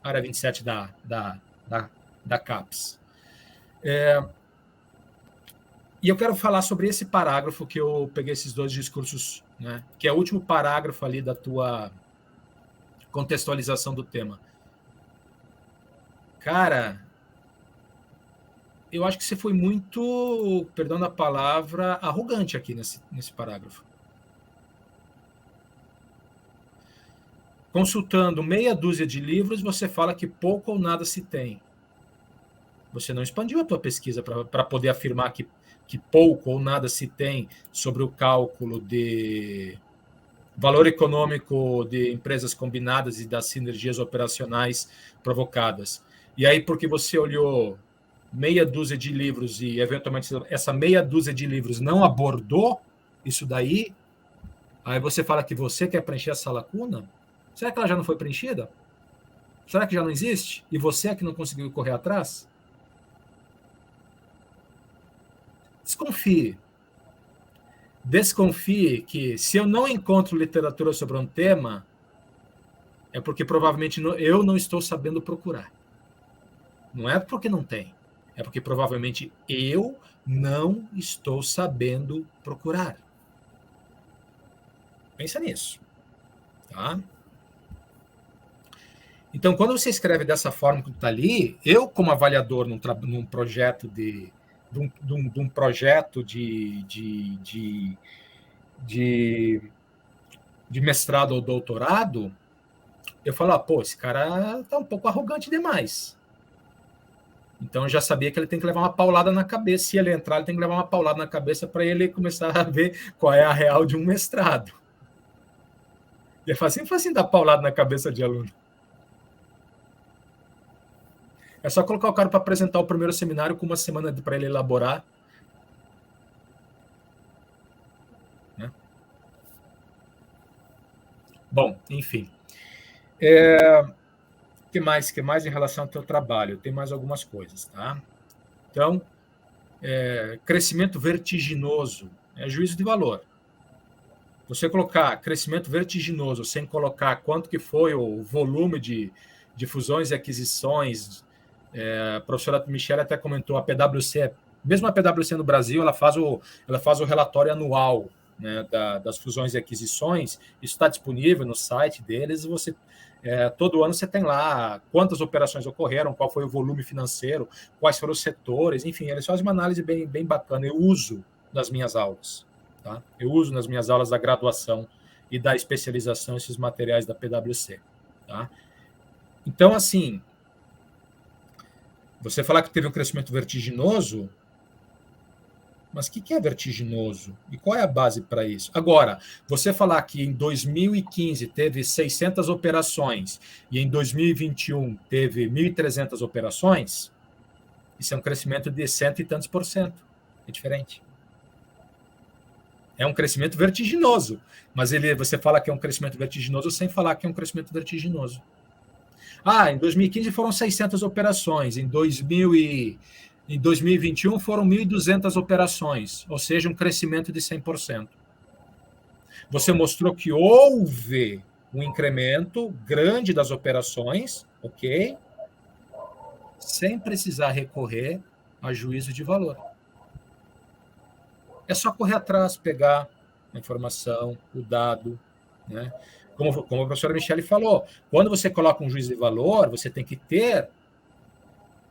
Área 27 da CAPES. E eu quero falar sobre esse parágrafo que eu peguei esses dois discursos, né, que é o último parágrafo ali da tua contextualização do tema. Cara, eu acho que você foi muito, perdão a palavra, arrogante aqui nesse parágrafo. Consultando meia dúzia de livros, você fala que pouco ou nada se tem. Você não expandiu a tua pesquisa para poder afirmar que pouco ou nada se tem sobre o cálculo de valor econômico de empresas combinadas e das sinergias operacionais provocadas. E aí, porque você olhou meia dúzia de livros e, eventualmente, essa meia dúzia de livros não abordou isso daí, aí você fala que você quer preencher essa lacuna? Será que ela já não foi preenchida? Será que já não existe? E você é que não conseguiu correr atrás? Desconfie. Desconfie que, se eu não encontro literatura sobre um tema, é porque provavelmente eu não estou sabendo procurar. Não é porque não tem. É porque provavelmente eu não estou sabendo procurar. Pensa nisso. Tá? Então, quando você escreve dessa forma que está ali, eu, como avaliador num projeto de um projeto de mestrado ou doutorado, eu falo, pô, esse cara está um pouco arrogante demais. Então, eu já sabia que ele tem que levar uma paulada na cabeça. Se ele entrar, ele tem que levar uma paulada na cabeça para ele começar a ver qual é a real de um mestrado. E é facinho dar paulada na cabeça de aluno. É só colocar o cara para apresentar o primeiro seminário com uma semana para ele elaborar. Né? Bom, enfim. O que mais em relação ao teu trabalho? Tem mais algumas coisas, tá? Então, crescimento vertiginoso é juízo de valor. Você colocar crescimento vertiginoso sem colocar quanto que foi o volume de fusões e aquisições, a professora Michelle até comentou, a PwC, mesmo a PwC no Brasil, ela faz o relatório anual, né, das fusões e aquisições. Isso está disponível no site deles. Todo ano você tem lá quantas operações ocorreram, qual foi o volume financeiro, quais foram os setores, enfim, eles fazem uma análise bem bacana. Eu uso nas minhas aulas. Tá? Eu uso nas minhas aulas da graduação e da especialização esses materiais da PwC. Tá? Então, assim, você falar que teve um crescimento vertiginoso, mas o que é vertiginoso? E qual é a base para isso? Agora, você falar que em 2015 teve 600 operações e em 2021 teve 1.300 operações, isso é um crescimento de 100 e tantos %. É diferente. É um crescimento vertiginoso, mas você fala que é um crescimento vertiginoso sem falar que é um crescimento vertiginoso. Em 2015 foram 600 operações, em 2021 foram 1.200 operações, ou seja, um crescimento de 100%. Você mostrou que houve um incremento grande das operações, ok? Sem precisar recorrer a juízo de valor. É só correr atrás, pegar a informação, o dado, né? Como a professora Michelle falou, quando você coloca um juízo de valor, você tem que ter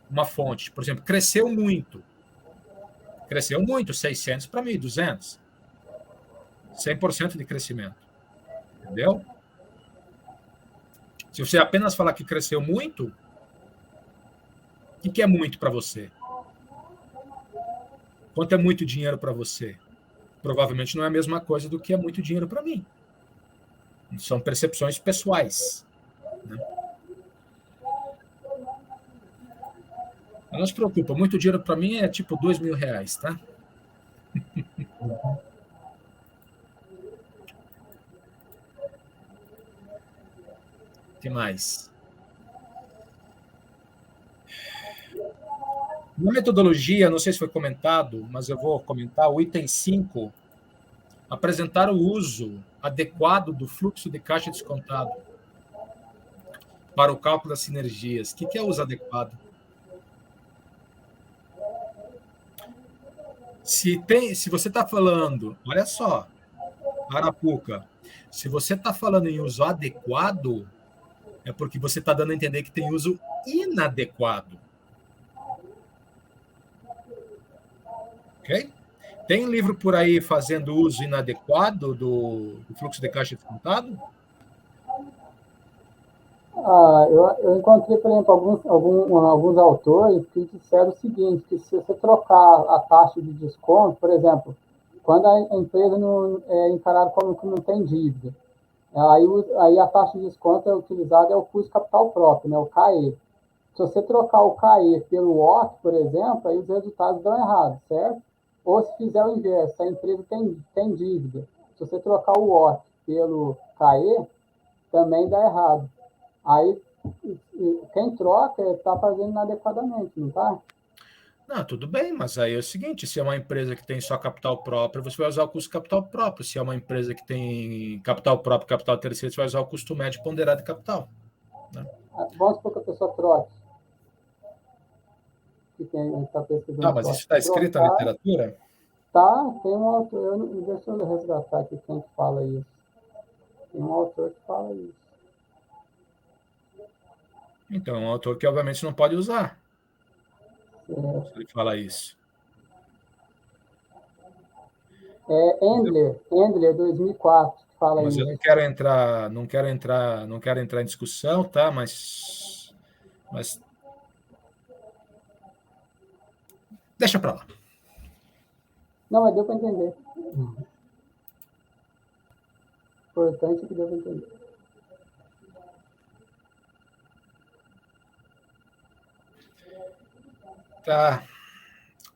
uma fonte. Por exemplo, cresceu muito, 600 para 1.200. 100% de crescimento. Entendeu? Se você apenas falar que cresceu muito, o que é muito para você? Quanto é muito dinheiro para você? Provavelmente não é a mesma coisa do que é muito dinheiro para mim. São percepções pessoais. Né? Não se preocupa, muito dinheiro para mim é tipo R$2.000, tá? O que mais? Na metodologia, não sei se foi comentado, mas eu vou comentar, o item 5, apresentar o uso adequado do fluxo de caixa descontado para o cálculo das sinergias. O que é o uso adequado? Se você está falando, olha só, Arapuca, se você está falando em uso adequado, é porque você está dando a entender que tem uso inadequado. Ok? Tem livro por aí fazendo uso inadequado do fluxo de caixa descontado? Eu encontrei, por exemplo, alguns autores que disseram o seguinte, que se você trocar a taxa de desconto, por exemplo, quando a empresa não é encarada como que não tem dívida, aí a taxa de desconto utilizada é o custo capital próprio, né, o CAE. Se você trocar o CAE pelo OC, por exemplo, aí os resultados dão errado, certo? Ou se fizer o inverso, se a empresa tem dívida, se você trocar o OC pelo CAE, também dá errado. Aí, quem troca está fazendo inadequadamente, não está? Não, tudo bem, mas aí é o seguinte, se é uma empresa que tem só capital próprio, você vai usar o custo capital próprio. Se é uma empresa que tem capital próprio, capital terceiro, você vai usar o custo médio ponderado de capital. Né? Vamos supor que a pessoa troque. Que está pesquisando. Mas isso está escrito na literatura? Tá, tem um autor, deixa eu resgatar aqui quem que fala isso. Tem um autor que fala isso. Então, é um autor que obviamente não pode usar. Se ele fala isso. Endler 2004, que fala mas isso. Eu não quero entrar em discussão, tá? Mas deixa para lá. Não, mas deu para entender. Importante é que deu para entender. Tá.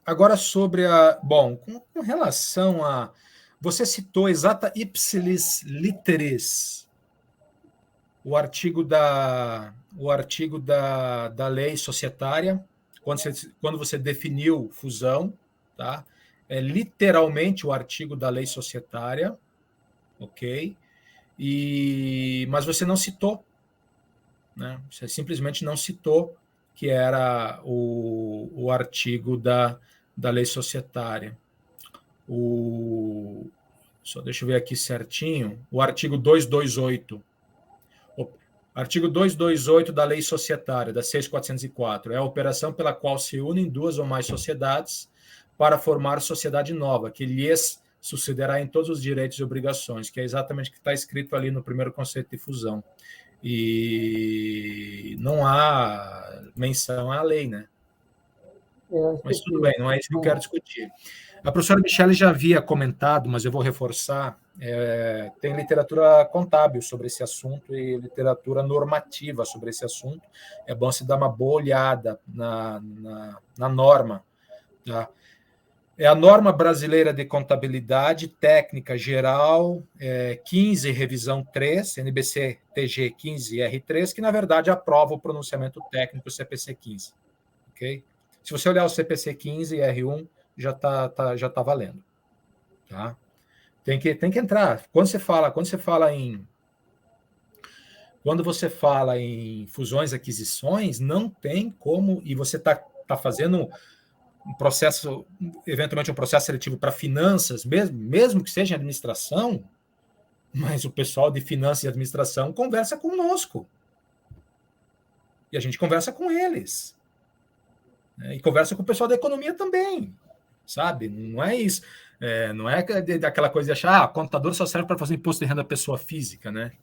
Agora sobre a... Bom, com relação a... Você citou exata ipsilis literis, o artigo da lei societária, quando você definiu fusão, tá? É literalmente o artigo da lei societária, ok? Mas você não citou, né? Você simplesmente não citou que era o artigo da lei societária. Só deixa eu ver aqui certinho. O artigo 228. Artigo 228 da Lei Societária, da 6.404, é a operação pela qual se unem duas ou mais sociedades para formar sociedade nova, que lhes sucederá em todos os direitos e obrigações, que é exatamente o que está escrito ali no primeiro conceito de fusão. E não há menção à lei, né? Mas tudo bem, não é isso que eu quero discutir. A professora Michele já havia comentado, mas eu vou reforçar, tem literatura contábil sobre esse assunto e literatura normativa sobre esse assunto. É bom se dar uma boa olhada na norma. Tá? É a norma brasileira de contabilidade técnica geral 15, revisão 3, NBC TG 15R3, que na verdade aprova o pronunciamento técnico CPC 15. Ok? Se você olhar o CPC 15 R1, já tá valendo. Tá? Tem que entrar. Quando você fala em fusões e aquisições, não tem como, e você está fazendo um processo, eventualmente um processo seletivo para finanças, mesmo que seja em administração, mas o pessoal de finanças e administração conversa conosco. E a gente conversa com eles. E conversa com o pessoal da economia também, sabe? Não é isso. Não é daquela coisa de achar contador só serve para fazer imposto de renda da pessoa física, né?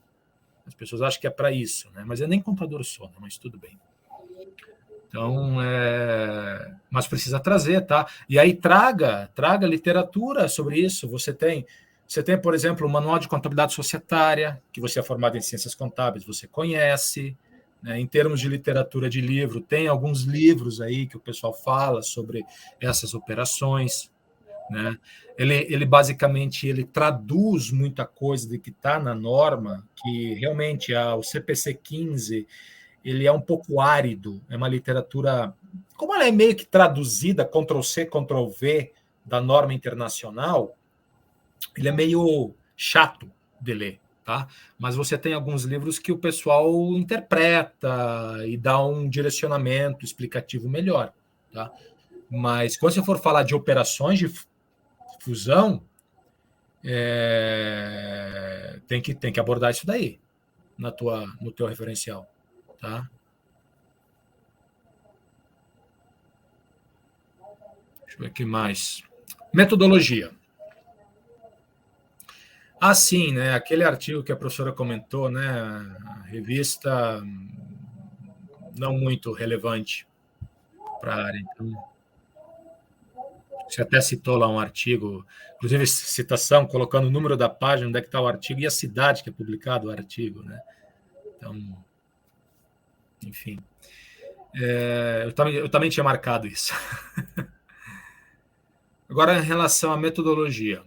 As pessoas acham que é para isso, né? Mas eu nem contador sou, né? Mas tudo bem. Então, mas precisa trazer, tá? E aí traga literatura sobre isso. Você tem, por exemplo, o Manual de Contabilidade Societária, que você é formado em Ciências Contábeis, você conhece. Né? Em termos de literatura de livro, tem alguns livros aí que o pessoal fala sobre essas operações. Né? Ele basicamente traduz muita coisa de que está na norma, que realmente o CPC 15 ele é um pouco árido, é uma literatura, como ela é meio que traduzida, Ctrl+C, Ctrl+V, da norma internacional, ele é meio chato de ler, tá? Mas você tem alguns livros que o pessoal interpreta e dá um direcionamento explicativo melhor, tá? Mas quando você for falar de operações fusão, tem que abordar isso daí no teu referencial, tá? Deixa eu ver aqui mais. Metodologia. Sim, né? Aquele artigo que a professora comentou, né? A revista não muito relevante para a área. Então, você até citou lá um artigo, inclusive citação, colocando o número da página, onde é que está o artigo e a cidade que é publicado o artigo, né? Então, enfim. Eu também tinha marcado isso. Agora, em relação à metodologia.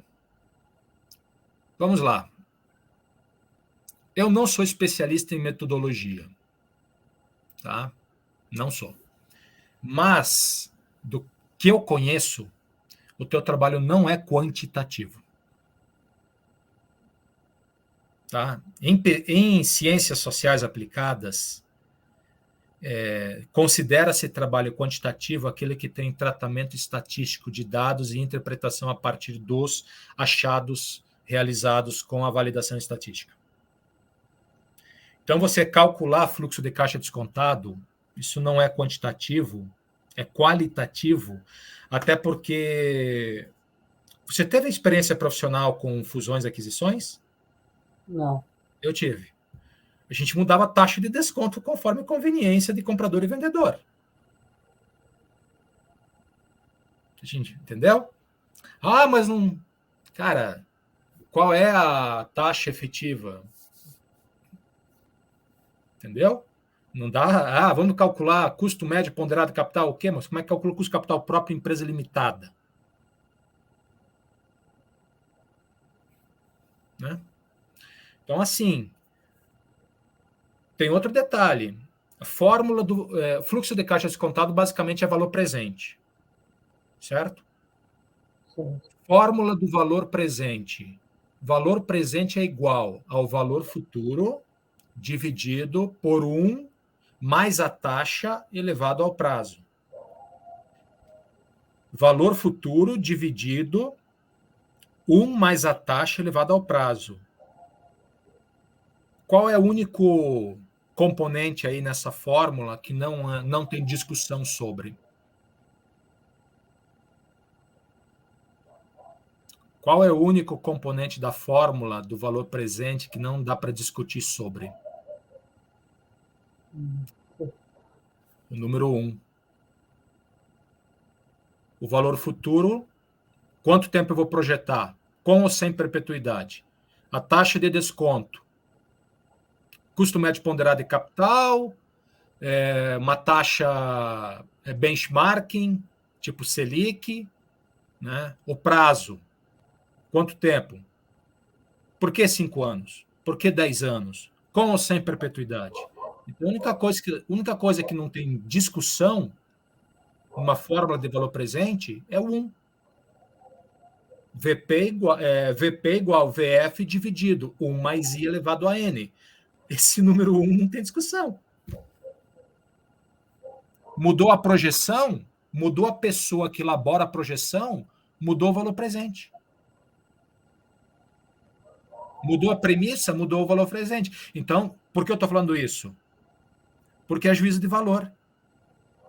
Vamos lá. Eu não sou especialista em metodologia, tá? Não sou. Mas, do que eu conheço, o teu trabalho não é quantitativo. Tá? Em ciências sociais aplicadas, considera-se trabalho quantitativo aquele que tem tratamento estatístico de dados e interpretação a partir dos achados realizados com a validação estatística. Então, você calcular fluxo de caixa descontado, isso não é quantitativo, é qualitativo, até porque você teve experiência profissional com fusões e aquisições? Não. Eu tive. A gente mudava a taxa de desconto conforme conveniência de comprador e vendedor. A gente, entendeu? Mas não... Cara, qual é a taxa efetiva? Entendeu? Não dá... vamos calcular custo médio ponderado de capital, o quê? Mas como é que calcula o custo de capital próprio em empresa limitada? Né? Então, assim, tem outro detalhe. A fórmula do fluxo de caixa descontado basicamente é valor presente. Certo? Sim. Fórmula do valor presente. Valor presente é igual ao valor futuro dividido por 1 mais a taxa elevado ao prazo. Valor futuro dividido 1 mais a taxa elevado ao prazo. Qual é o único componente aí nessa fórmula que não tem discussão sobre? Qual é o único componente da fórmula do valor presente que não dá para discutir sobre? O número 1. O valor futuro, quanto tempo eu vou projetar? Com ou sem perpetuidade? A taxa de desconto. Custo médio ponderado de capital, uma taxa benchmarking, tipo Selic, né? O prazo. Quanto tempo? Por que 5 anos? Por que 10 anos? Com ou sem perpetuidade? Então, a única coisa que não tem discussão uma fórmula de valor presente é o 1. VP igual VF dividido 1 mais I elevado a N. Esse número 1 não tem discussão. Mudou a projeção, mudou a pessoa que elabora a projeção, mudou o valor presente. Mudou a premissa, mudou o valor presente. Então, por que eu estou falando isso? Porque é juízo de valor.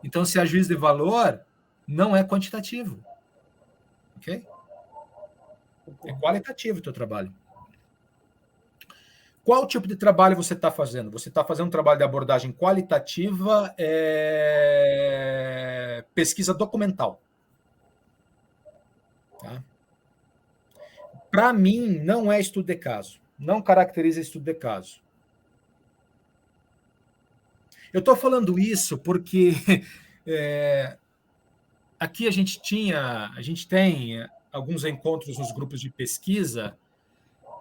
Então, se é juízo de valor, não é quantitativo. Ok? É qualitativo o teu trabalho. Qual tipo de trabalho você está fazendo? Você está fazendo um trabalho de abordagem qualitativa, pesquisa documental. Tá? Para mim, não é estudo de caso. Não caracteriza estudo de caso. Eu estou falando isso porque aqui a gente tem alguns encontros nos grupos de pesquisa.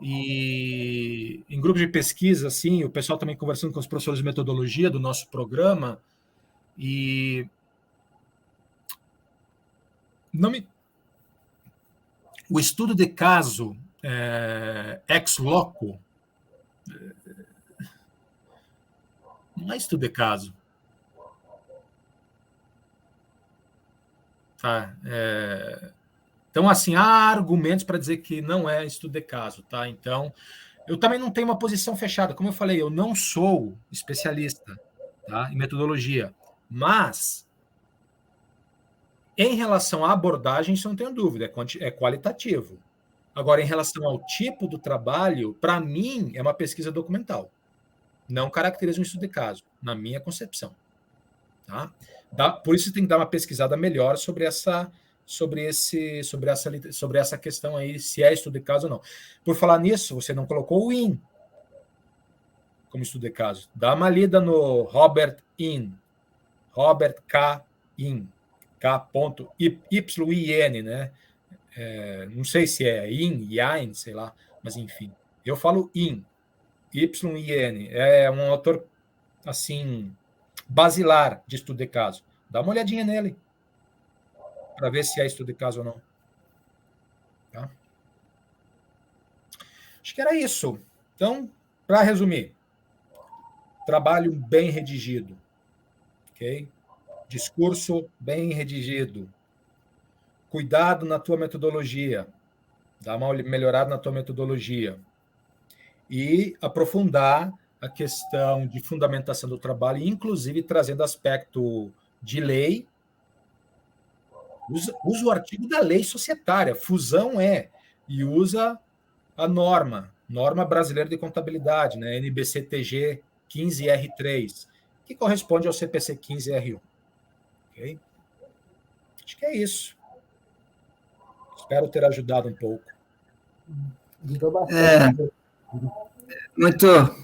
E em grupos de pesquisa, assim, o pessoal também conversando com os professores de metodologia do nosso programa, e o estudo de caso ex loco não é estudo de caso. Tá? Então, assim, há argumentos para dizer que não é estudo de caso, tá? Então, eu também não tenho uma posição fechada. Como eu falei, eu não sou especialista, tá, em metodologia, mas em relação à abordagem, isso não tenho dúvida, é qualitativo. Agora, em relação ao tipo do trabalho, para mim, é uma pesquisa documental. Não caracteriza um estudo de caso, na minha concepção. Tá? Por isso tem que dar uma pesquisada melhor sobre essa questão aí, se é estudo de caso ou não. Por falar nisso, você não colocou o IN como estudo de caso. Dá uma lida no Robert K. IN, K.YIN, né? Não sei se é Yin, sei lá, mas enfim. Eu falo IN, YIN. É um autor, assim, basilar de estudo de caso. Dá uma olhadinha nele, para ver se é estudo de caso ou não. Tá? Acho que era isso. Então, para resumir, trabalho bem redigido, ok? Discurso bem redigido. Cuidado na tua metodologia. Dá uma melhorada na tua metodologia. E aprofundar a questão de fundamentação do trabalho, inclusive trazendo aspecto de lei. Usa o artigo da lei societária. Fusão e usa a norma brasileira de contabilidade, né? NBCTG 15R3, que corresponde ao CPC 15R1. Okay? Acho que é isso. Espero ter ajudado um pouco.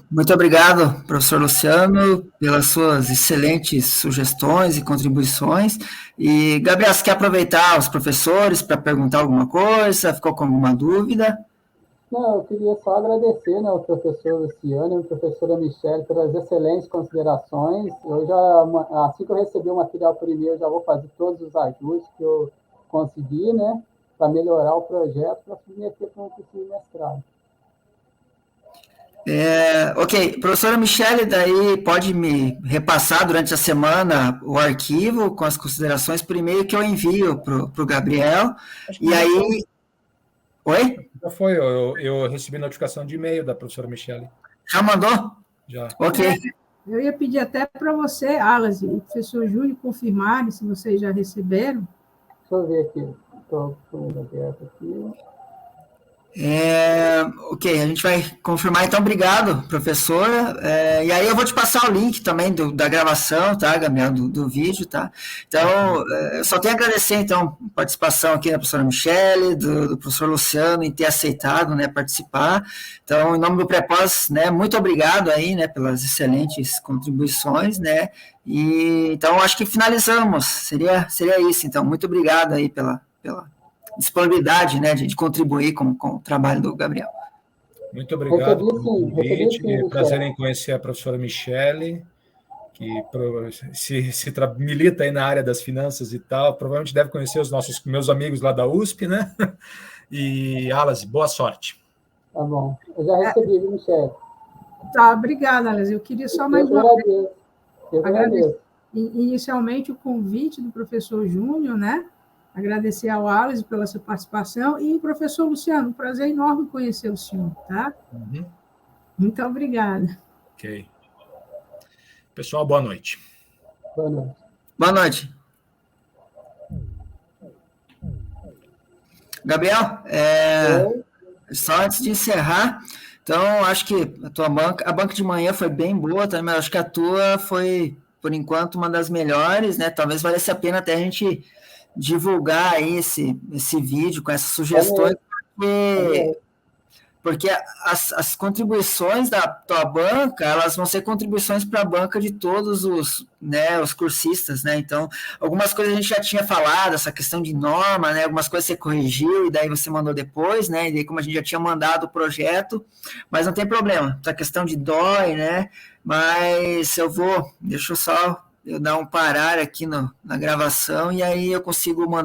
Muito obrigado, professor Luciano, pelas suas excelentes sugestões e contribuições. E, Gabriel, você quer aproveitar os professores para perguntar alguma coisa? Ficou com alguma dúvida? Não, eu queria só agradecer, né, ao professor Luciano e à professora Michele pelas excelentes considerações. Assim que eu receber o material por e-mail, eu já vou fazer todos os ajustes que eu consegui, né, para melhorar o projeto, para submeter para um possível mestrado. Ok, professora Michele, daí pode me repassar durante a semana o arquivo com as considerações por e-mail que eu envio para o Gabriel. E aí... Oi? Já foi, eu recebi notificação de e-mail da professora Michele. Já mandou? Já. Ok. Eu ia pedir até para você, Alas, e o professor Júlio confirmarem se vocês já receberam. Deixa eu ver aqui. Estou aberto aqui. Ok, a gente vai confirmar, então, obrigado, professora, e aí eu vou te passar o link também da gravação, tá, Gabriel, do vídeo, tá, então, eu só tenho a agradecer, então, a participação aqui da professora Michele, do professor Luciano, em ter aceitado, né, participar, então, em nome do Prepós, né, muito obrigado aí, né, pelas excelentes contribuições, né, e, então, acho que finalizamos, seria isso, então, muito obrigado aí pela disponibilidade, né, de contribuir com o trabalho do Gabriel. Muito obrigado pelo convite. Prazer em conhecer a professora Michele, que milita aí na área das finanças e tal. Provavelmente deve conhecer os meus amigos lá da USP, né? E, Alas, boa sorte. Tá bom. Eu já recebi, Michele. Tá, obrigada, Alas. Eu queria só mais uma vez agradecer inicialmente o convite do professor Júnior, né? Agradecer ao Alas pela sua participação e, professor Luciano, um prazer enorme conhecer o senhor, tá? Uhum. Muito obrigada. Ok. Pessoal, boa noite. Boa noite. Boa noite. Gabriel, só antes de encerrar, então, acho que a banca de manhã foi bem boa também, mas acho que a tua foi, por enquanto, uma das melhores, né? Talvez valesse a pena até a gente divulgar aí esse vídeo com essas sugestões, porque as contribuições da tua banca, elas vão ser contribuições para a banca de todos os cursistas, né? Então, algumas coisas a gente já tinha falado, essa questão de norma, né? Algumas coisas você corrigiu e daí você mandou depois, né? E daí, como a gente já tinha mandado o projeto, mas não tem problema, essa questão de DOI, né? Mas deixa eu só dar um parar aqui na gravação e aí eu consigo mandar